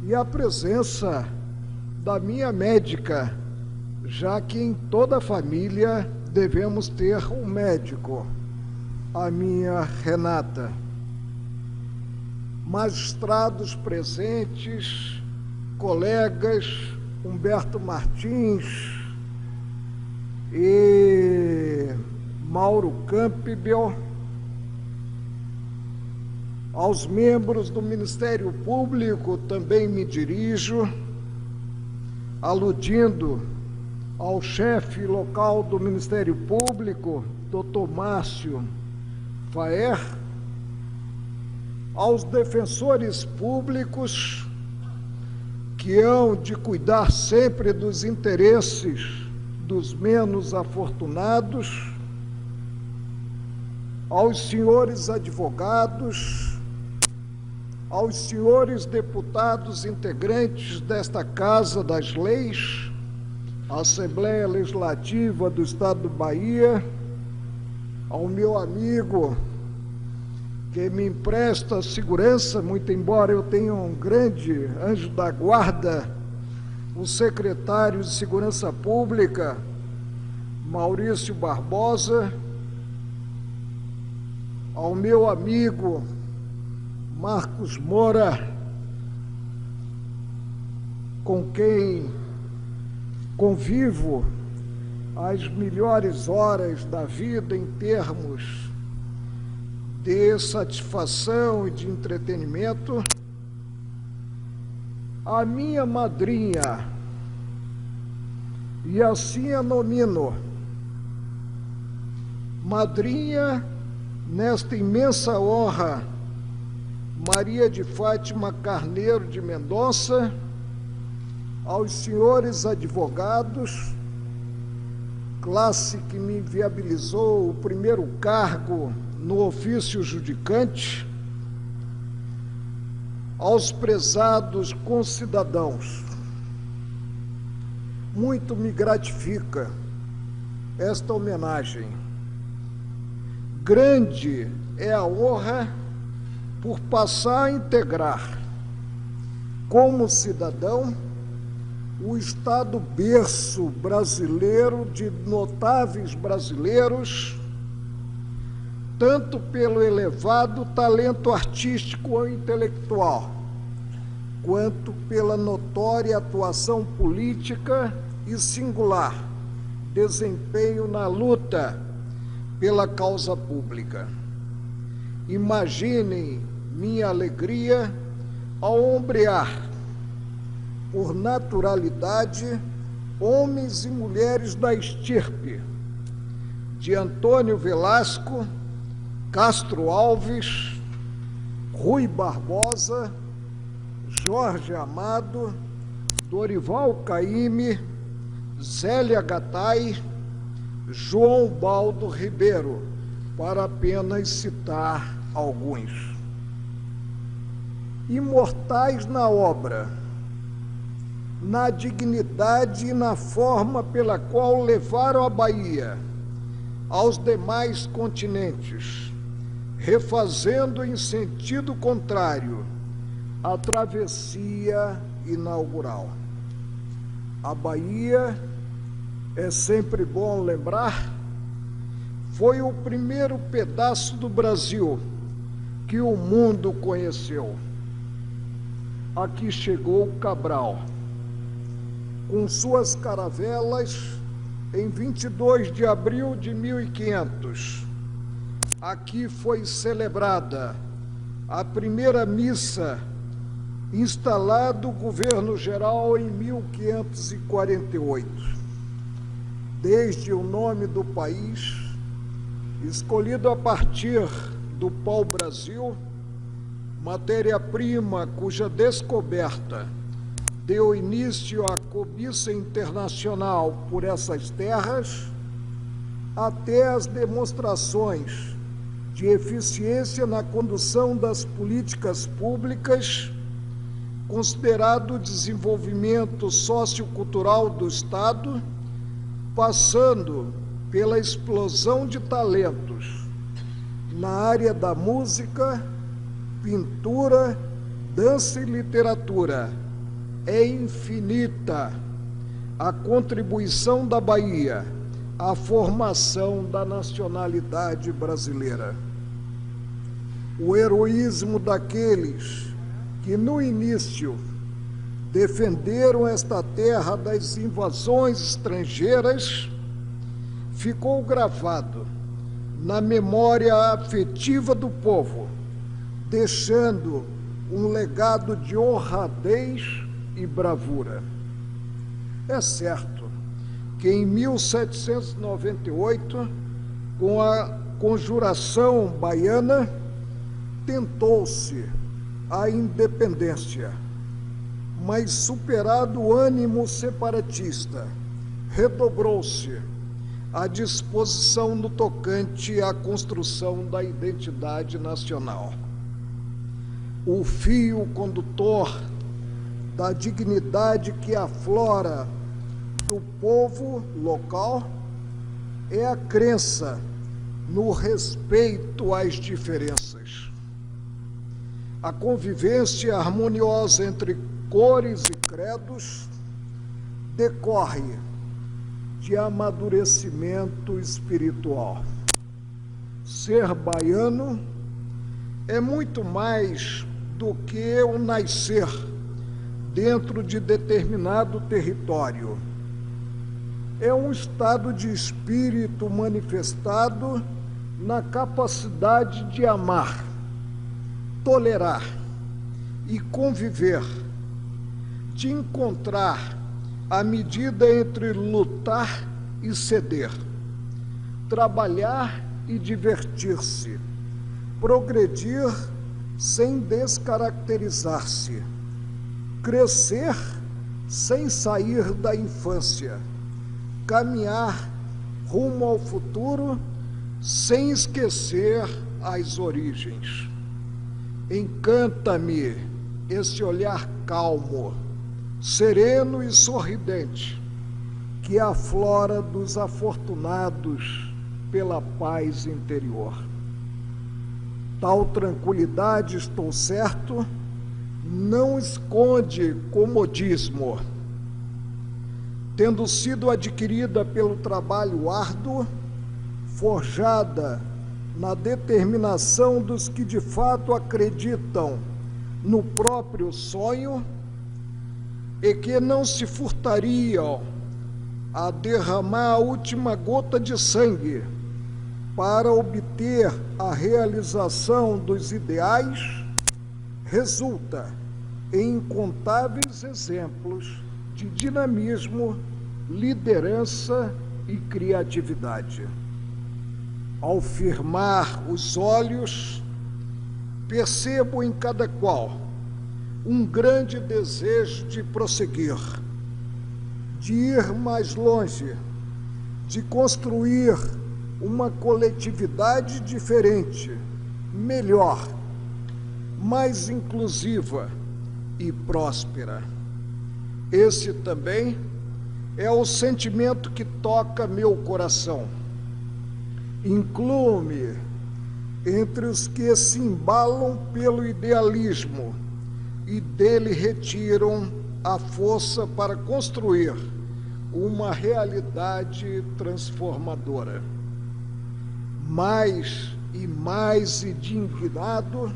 e a presença da minha médica, já que em toda a família devemos ter um médico, a minha Renata. Magistrados presentes, colegas Humberto Martins e Mauro Campbell, aos membros do Ministério Público também me dirijo, aludindo ao chefe local do Ministério Público, Dr. Márcio Faer, aos defensores públicos que hão de cuidar sempre dos interesses dos menos afortunados, aos senhores advogados, aos senhores deputados integrantes desta Casa das Leis, Assembleia Legislativa do Estado do Bahia, ao meu amigo que me empresta segurança, muito embora eu tenha um grande anjo da guarda, o secretário de Segurança Pública, Maurício Barbosa, ao meu amigo Marcos Moura, com quem convivo as melhores horas da vida em termos de satisfação e de entretenimento, a minha madrinha, e assim a nomino, madrinha nesta imensa honra, Maria de Fátima Carneiro de Mendonça, aos senhores advogados, classe que me viabilizou o primeiro cargo no ofício judicante, aos prezados concidadãos. Muito me gratifica esta homenagem. Grande é a honra por passar a integrar, como cidadão, o Estado berço brasileiro de notáveis brasileiros, tanto pelo elevado talento artístico ou intelectual, quanto pela notória atuação política e singular desempenho na luta pela causa pública. Imaginem minha alegria ao ombrear, por naturalidade, homens e mulheres da estirpe de Antônio Velasco, Castro Alves, Rui Barbosa, Jorge Amado, Dorival Caymmi, Zélia Gattai, João Baldo Ribeiro, para apenas citar alguns. Imortais na obra, na dignidade e na forma pela qual levaram a Bahia aos demais continentes, refazendo em sentido contrário a travessia inaugural. A Bahia, é sempre bom lembrar, foi o primeiro pedaço do Brasil que o mundo conheceu. Aqui chegou Cabral, com suas caravelas, em 22 de abril de 1500. Aqui foi celebrada a primeira missa, instalado o governo geral em 1548. Desde o nome do país, escolhido a partir do pau-brasil, matéria-prima cuja descoberta deu início à cobiça internacional por essas terras, até as demonstrações de eficiência na condução das políticas públicas, considerado o desenvolvimento sociocultural do Estado, passando pela explosão de talentos na área da música, pintura, dança e literatura. É infinita a contribuição da Bahia à formação da nacionalidade brasileira. O heroísmo daqueles que, no início, defenderam esta terra das invasões estrangeiras ficou gravado na memória afetiva do povo, deixando um legado de honradez e bravura. É certo que em 1798, com a Conjuração Baiana, tentou-se a independência, mas superado o ânimo separatista, redobrou-se a disposição no tocante à construção da identidade nacional. O fio condutor da dignidade que aflora do povo local é a crença no respeito às diferenças. A convivência harmoniosa entre cores e credos decorre de amadurecimento espiritual. Ser baiano é muito mais do que o nascer dentro de determinado território. É um estado de espírito manifestado na capacidade de amar, tolerar e conviver, de encontrar a medida entre lutar e ceder, trabalhar e divertir-se, progredir sem descaracterizar-se, crescer sem sair da infância, caminhar rumo ao futuro sem esquecer as origens. Encanta-me esse olhar calmo, sereno e sorridente que aflora dos afortunados pela paz interior. Tal tranquilidade, estou certo, não esconde comodismo. Tendo sido adquirida pelo trabalho árduo, forjada na determinação dos que de fato acreditam no próprio sonho e que não se furtariam a derramar a última gota de sangue para obter a realização dos ideais, resulta em incontáveis exemplos de dinamismo, liderança e criatividade. Ao firmar os olhos, percebo em cada qual um grande desejo de prosseguir, de ir mais longe, de construir uma coletividade diferente, melhor, mais inclusiva e próspera. Esse também é o sentimento que toca meu coração. Incluo-me entre os que se embalam pelo idealismo e dele retiram a força para construir uma realidade transformadora. Mais e mais indignado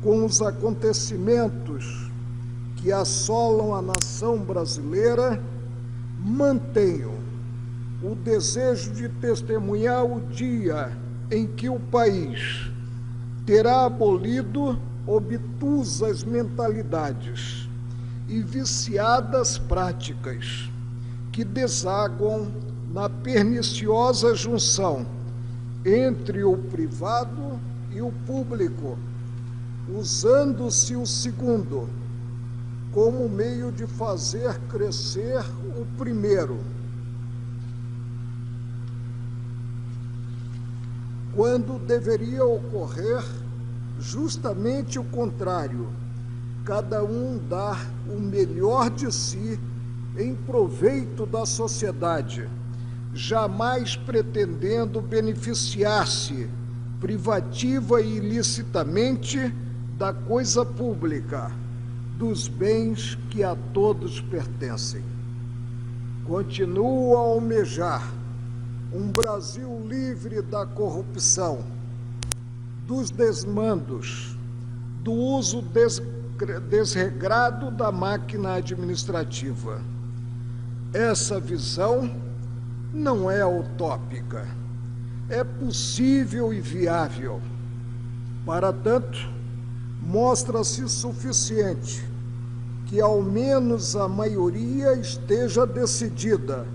com os acontecimentos que assolam a nação brasileira, mantenho o desejo de testemunhar o dia em que o país terá abolido obtusas mentalidades e viciadas práticas que desaguam na perniciosa junção entre o privado e o público, usando-se o segundo como meio de fazer crescer o primeiro, quando deveria ocorrer justamente o contrário, cada um dar o melhor de si em proveito da sociedade, jamais pretendendo beneficiar-se privativa e ilicitamente da coisa pública, dos bens que a todos pertencem. Continuo a almejar um Brasil livre da corrupção, dos desmandos, do uso desregrado da máquina administrativa. Essa visão não é utópica, é possível e viável. Para tanto, mostra-se suficiente que ao menos a maioria esteja decidida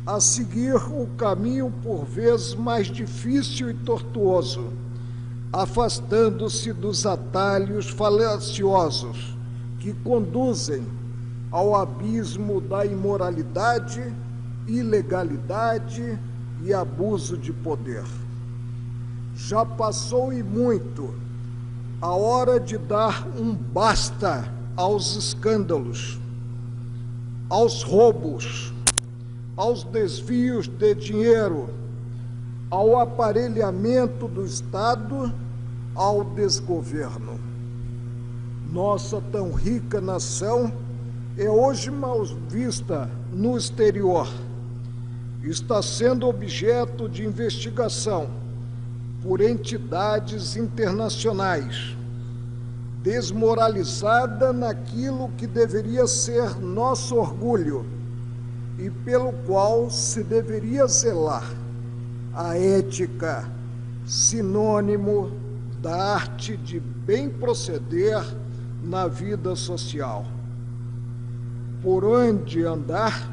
a seguir o caminho por vezes mais difícil e tortuoso, afastando-se dos atalhos falaciosos que conduzem ao abismo da imoralidade, ilegalidade e abuso de poder. Já passou e muito a hora de dar um basta aos escândalos. aos roubos, aos desvios de dinheiro, ao aparelhamento do Estado, ao desgoverno. Nossa tão rica nação é hoje mal vista no exterior. Está sendo objeto de investigação por entidades internacionais, desmoralizada naquilo que deveria ser nosso orgulho e pelo qual se deveria zelar: a ética, sinônimo da arte de bem proceder na vida social. Por onde andar,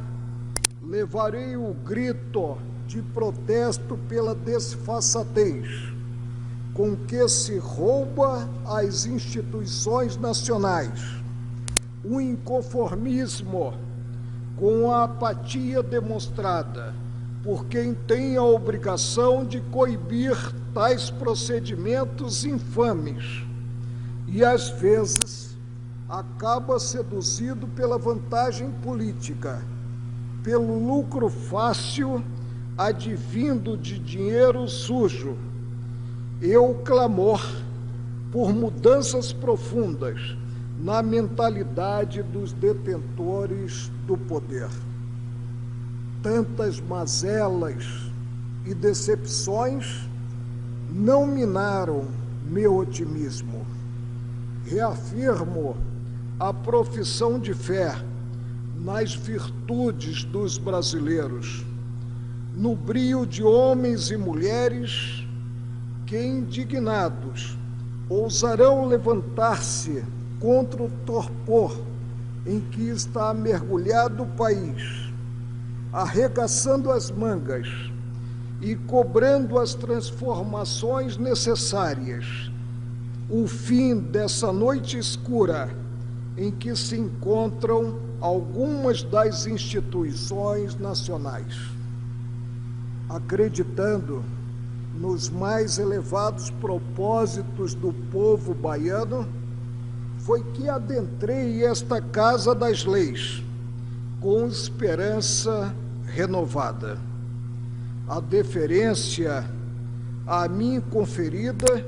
levarei o grito de protesto pela desfaçatez com que se rouba as instituições nacionais, o inconformismo com a apatia demonstrada por quem tem a obrigação de coibir tais procedimentos infames e, às vezes, acaba seduzido pela vantagem política, pelo lucro fácil advindo de dinheiro sujo, e o clamor por mudanças profundas na mentalidade dos detentores do poder. Tantas mazelas e decepções não minaram meu otimismo. Reafirmo a profissão de fé nas virtudes dos brasileiros, no brio de homens e mulheres que, indignados, ousarão levantar-se contra o torpor em que está mergulhado o país, arregaçando as mangas e cobrando as transformações necessárias, o fim dessa noite escura em que se encontram algumas das instituições nacionais. Acreditando nos mais elevados propósitos do povo baiano, foi que adentrei esta Casa das Leis com esperança renovada. A deferência a mim conferida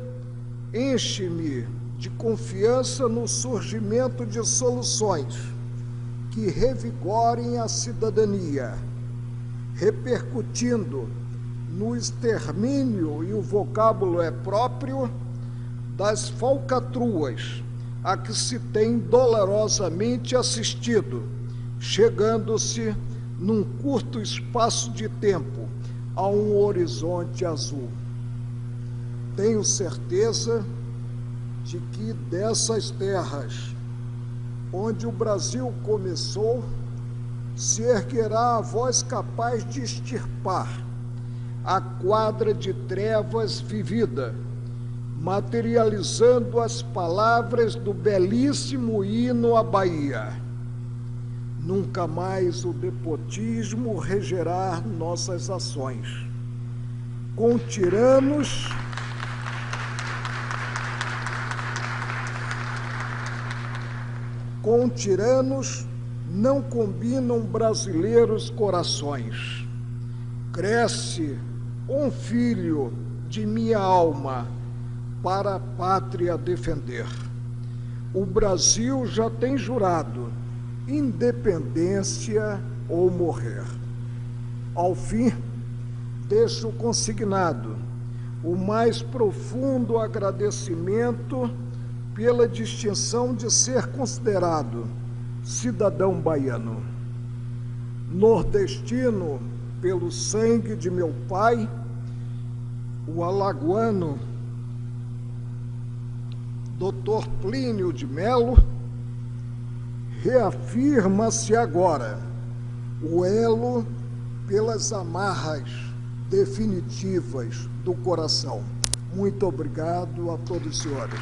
enche-me de confiança no surgimento de soluções que revigorem a cidadania, repercutindo no extermínio, e o vocábulo é próprio, das falcatruas a que se tem dolorosamente assistido, chegando-se, num curto espaço de tempo, a um horizonte azul. Tenho certeza de que dessas terras, onde o Brasil começou, se erguerá a voz capaz de extirpar a quadra de trevas vivida, materializando as palavras do belíssimo hino à Bahia. Nunca mais o despotismo regerá nossas ações. Com tiranos não combinam brasileiros corações. Cresce um filho de minha alma para a pátria defender. O Brasil já tem jurado independência ou morrer. Ao fim, deixo consignado o mais profundo agradecimento pela distinção de ser considerado cidadão baiano, nordestino pelo sangue de meu pai, o alagoano Dr. Plínio de Melo. Reafirma-se agora o elo pelas amarras definitivas do coração. Muito obrigado a todos os senhores.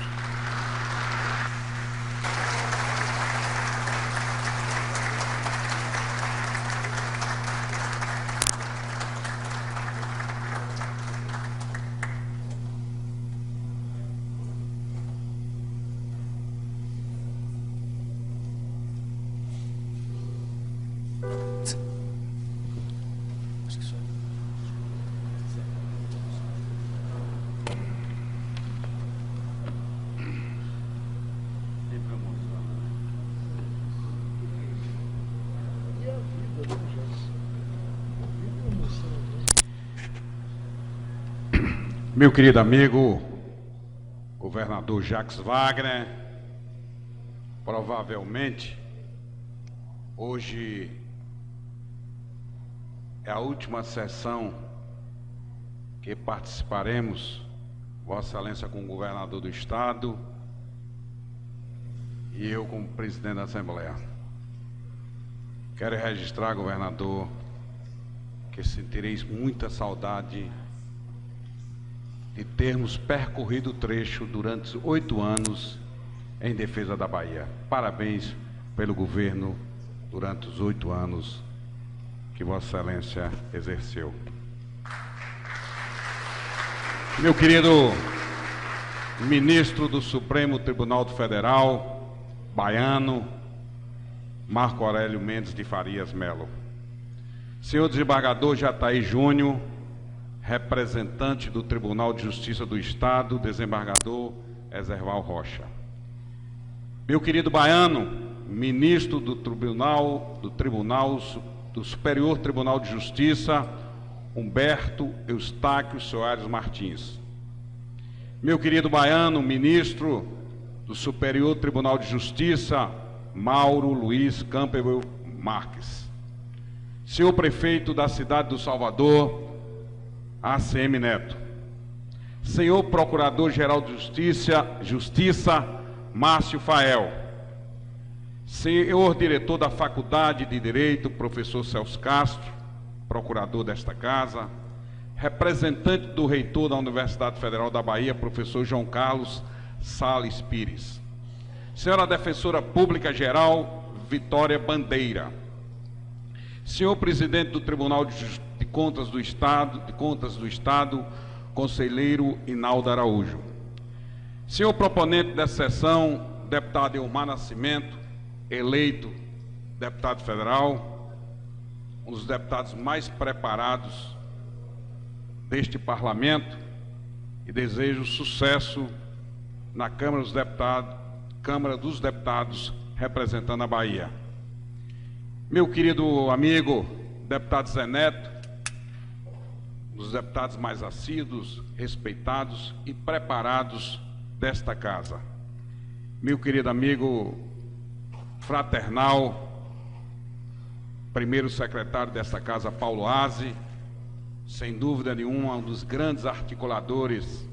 Meu querido amigo, governador Jacques Wagner, provavelmente hoje é a última sessão que participaremos, Vossa Excelência como governador do Estado e eu como presidente da Assembleia. Quero registrar, governador, que sentireis muita saudade de termos percorrido o trecho durante 8 anos em defesa da Bahia. Parabéns pelo governo durante os 8 anos que Vossa Excelência exerceu. Meu querido ministro do Supremo Tribunal Federal, baiano, Marco Aurélio Mendes de Farias Melo. Senhor desembargador Jataí Júnior, representante do Tribunal de Justiça do Estado, desembargador Ezerval Rocha. Meu querido baiano, ministro do Superior Tribunal de Justiça, Humberto Eustáquio Soares Martins. Meu querido baiano, ministro do Superior Tribunal de Justiça, Mauro Luiz Campbell Marques. Senhor prefeito da cidade do Salvador, ACM Neto. Senhor Procurador-Geral de Justiça, Márcio Fael. Senhor Diretor da Faculdade de Direito, Professor Celso Castro, Procurador desta Casa. Representante do Reitor da Universidade Federal da Bahia, Professor João Carlos Salles Pires. Senhora Defensora Pública Geral, Vitória Bandeira. Senhor Presidente do Tribunal de Contas do Estado, Conselheiro Inaldo Araújo. Senhor proponente dessa sessão, deputado Elmar Nascimento, eleito deputado federal, um dos deputados mais preparados deste parlamento, e desejo sucesso na Câmara dos Deputados representando a Bahia. Meu querido amigo, deputado Zé Neto, um dos deputados mais assíduos, respeitados e preparados desta casa. Meu querido amigo fraternal, primeiro secretário desta casa, Paulo Aze, sem dúvida nenhuma, um dos grandes articuladores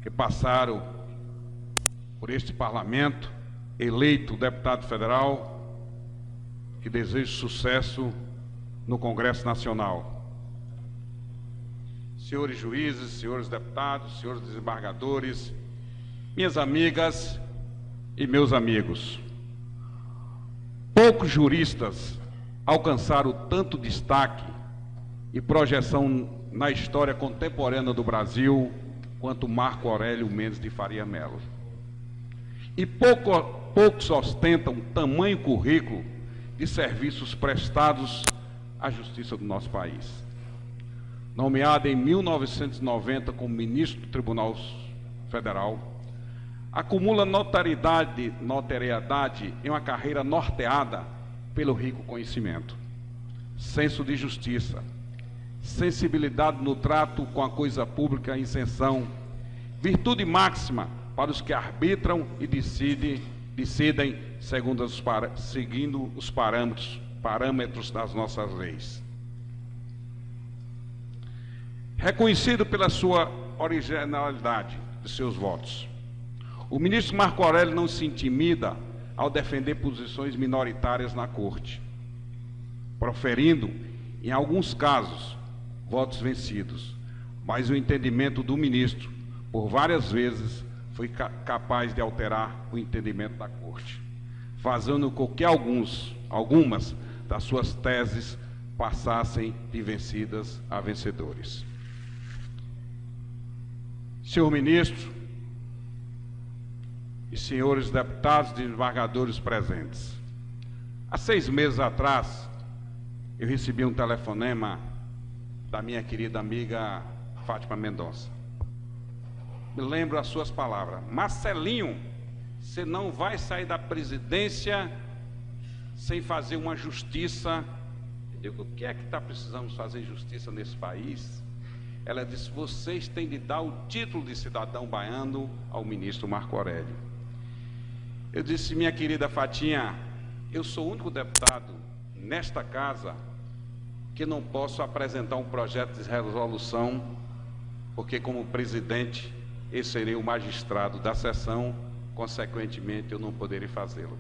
que passaram por este parlamento, eleito deputado federal, que desejo sucesso no Congresso Nacional. Senhores juízes, senhores deputados, senhores desembargadores, minhas amigas e meus amigos. Poucos juristas alcançaram tanto destaque e projeção na história contemporânea do Brasil quanto Marco Aurélio Mendes de Faria Melo. E poucos ostentam tamanho currículo de serviços prestados à justiça do nosso país. Nomeado em 1990 como ministro do Tribunal Federal, acumula notoriedade em uma carreira norteada pelo rico conhecimento, senso de justiça, sensibilidade no trato com a coisa pública e isenção, virtude máxima para os que arbitram e decidem seguindo os parâmetros das nossas leis. Reconhecido pela sua originalidade de seus votos, o ministro Marco Aurélio não se intimida ao defender posições minoritárias na Corte, proferindo, em alguns casos, votos vencidos, mas o entendimento do ministro, por várias vezes, foi capaz de alterar o entendimento da Corte, fazendo com que algumas das suas teses passassem de vencidas a vencedores. Senhor ministro e senhores deputados e desembargadores presentes, há 6 meses atrás, eu recebi um telefonema da minha querida amiga Fátima Mendonça. Me lembro as suas palavras: Marcelinho, você não vai sair da presidência sem fazer uma justiça. Eu digo, o que é que está precisando fazer justiça nesse país? ela disse: vocês têm de dar o título de cidadão baiano ao ministro Marco Aurélio. Eu disse: minha querida Fatinha, eu sou o único deputado nesta casa que não posso apresentar um projeto de resolução, porque como presidente eu serei o magistrado da sessão, consequentemente eu não poderei fazê-lo.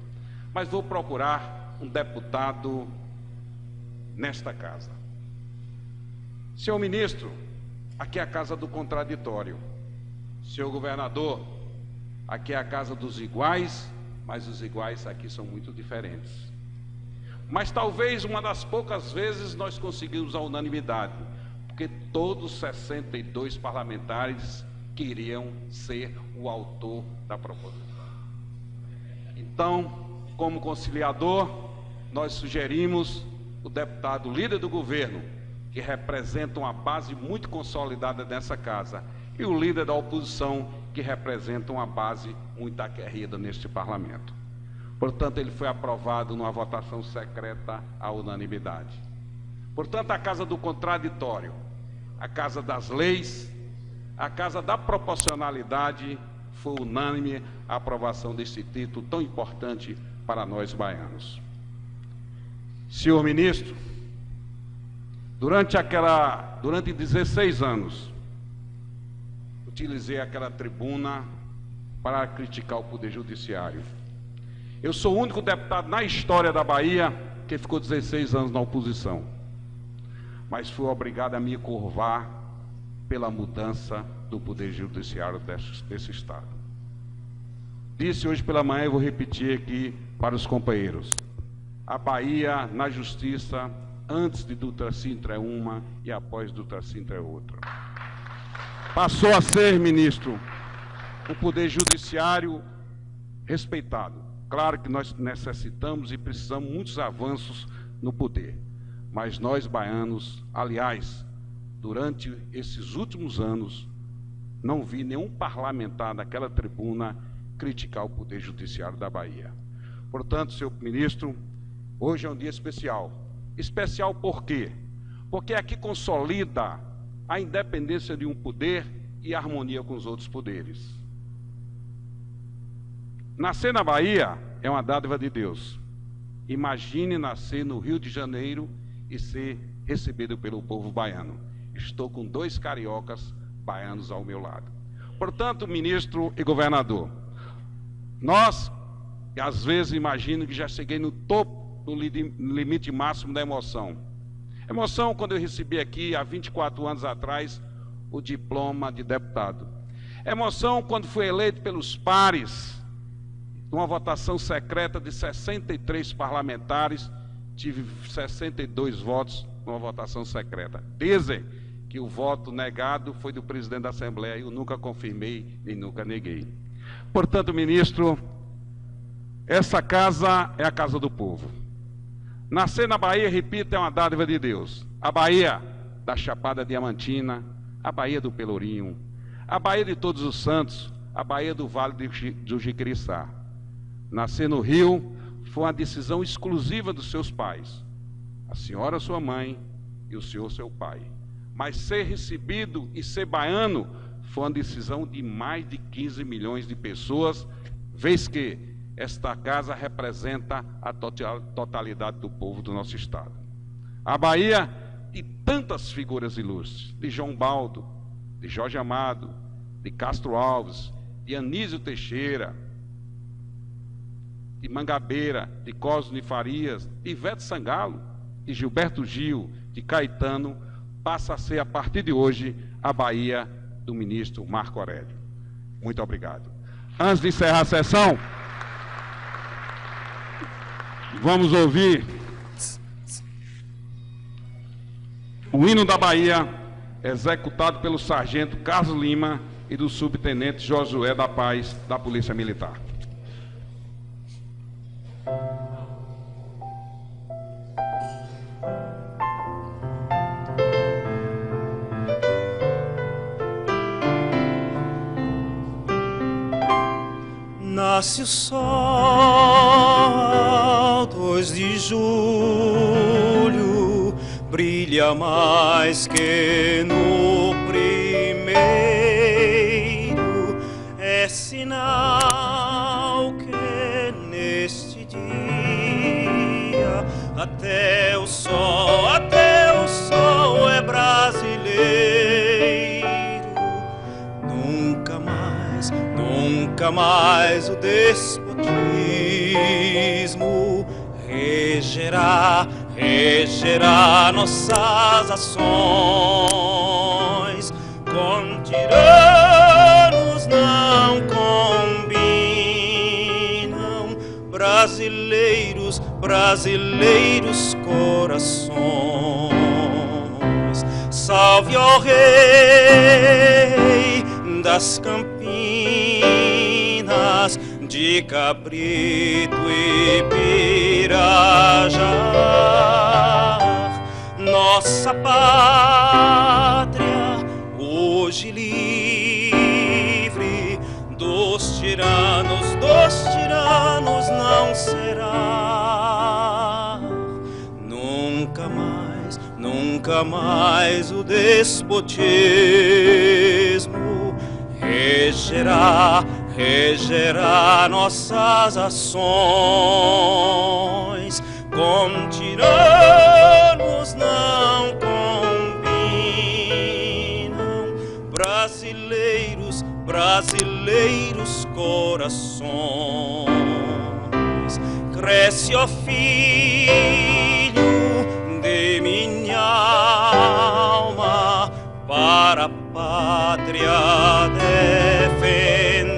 Mas vou procurar um deputado nesta casa. Senhor ministro, aqui é a casa do contraditório. Senhor governador, aqui é a casa dos iguais, mas os iguais aqui são muito diferentes. Mas talvez uma das poucas vezes nós conseguimos a unanimidade, porque todos os 62 parlamentares queriam ser o autor da proposição. Então, como conciliador, nós sugerimos o deputado líder do governo, que representa uma base muito consolidada nessa casa, e o líder da oposição, que representa uma base muito aguerrida neste parlamento. Portanto, ele foi aprovado numa votação secreta à unanimidade. Portanto, a casa do contraditório, a casa das leis, a casa da proporcionalidade, foi unânime a aprovação desse título tão importante para nós baianos. Senhor ministro, durante 16 anos, utilizei aquela tribuna para criticar o Poder Judiciário. Eu sou o único deputado na história da Bahia que ficou 16 anos na oposição, mas fui obrigado a me curvar pela mudança do Poder Judiciário desse Estado. Disse hoje pela manhã, eu vou repetir aqui para os companheiros: a Bahia, na justiça, antes de Dutra Sintra é uma e após Dutra Sintra é outra. Passou a ser, ministro, um Poder Judiciário respeitado. Claro que nós necessitamos e precisamos de muitos avanços no poder, mas nós baianos, aliás, durante esses últimos anos, não vi nenhum parlamentar naquela tribuna criticar o Poder Judiciário da Bahia. Portanto, senhor ministro, hoje é um dia especial. Especial por quê? Porque aqui consolida a independência de um poder e a harmonia com os outros poderes. Nascer na Bahia é uma dádiva de Deus. Imagine nascer no Rio de Janeiro e ser recebido pelo povo baiano. Estou com 2 cariocas baianos ao meu lado. Portanto, ministro e governador, nós, às vezes, imagino que já cheguei no topo, no limite máximo da emoção. Emoção quando eu recebi aqui, há 24 anos atrás, o diploma de deputado. Emoção quando fui eleito pelos pares, numa votação secreta de 63 parlamentares, tive 62 votos numa votação secreta. Dizem que o voto negado foi do presidente da Assembleia, eu nunca confirmei e nunca neguei. Portanto, ministro, essa casa é a casa do povo. Nascer na Bahia, repito, é uma dádiva de Deus. A Bahia da Chapada Diamantina, a Bahia do Pelourinho, a Bahia de Todos os Santos, a Bahia do Vale do Jiquiriçá. Nascer no Rio foi uma decisão exclusiva dos seus pais. A senhora, sua mãe, e o senhor, seu pai. Mas ser recebido e ser baiano foi uma decisão de mais de 15 milhões de pessoas, vez que esta casa representa a totalidade do povo do nosso estado. A Bahia tem tantas figuras ilustres, de João Baldo, de Jorge Amado, de Castro Alves, de Anísio Teixeira, de Mangabeira, de Cosme Farias, de Ivete Sangalo, de Gilberto Gil, de Caetano, passa a ser, a partir de hoje, a Bahia do ministro Marco Aurélio. Muito obrigado. Antes de encerrar a sessão, vamos ouvir o hino da Bahia, executado pelo sargento Carlos Lima e do subtenente Josué da Paz, da Polícia Militar. Nasce o sol, 2 de julho, brilha mais que no sinal que neste dia até o sol é brasileiro. Nunca mais o despotismo regerá nossas ações. Com tiranos não combinam brasileiros corações. Salve ó Rei das Campinas, de Cabrito e Pirajá, nossa pátria hoje livre dos tiranos não será. Nunca mais o despotismo regerá nossas ações. Com tiranos não combinam brasileiros corações. Cresce, ó filho de minha alma, para a pátria defender.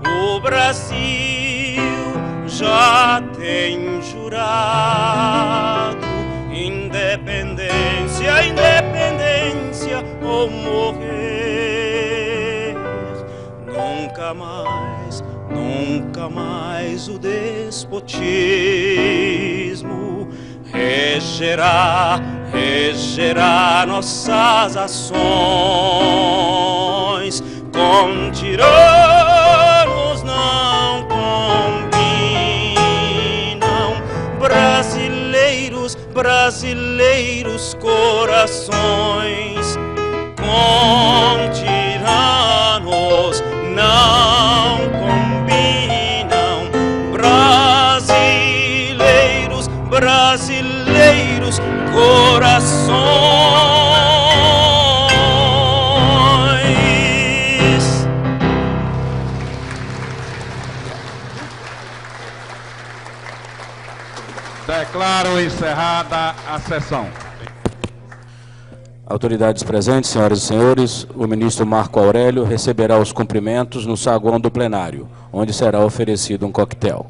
O Brasil já tem jurado independência ou morrer. Nunca mais o despotismo regerá nossas ações. Com tiranos não combinam brasileiros corações. Com tiranos não combinam brasileiros corações. Declaro encerrada a sessão. Autoridades presentes, senhoras e senhores, o ministro Marco Aurélio receberá os cumprimentos no saguão do plenário, onde será oferecido um coquetel.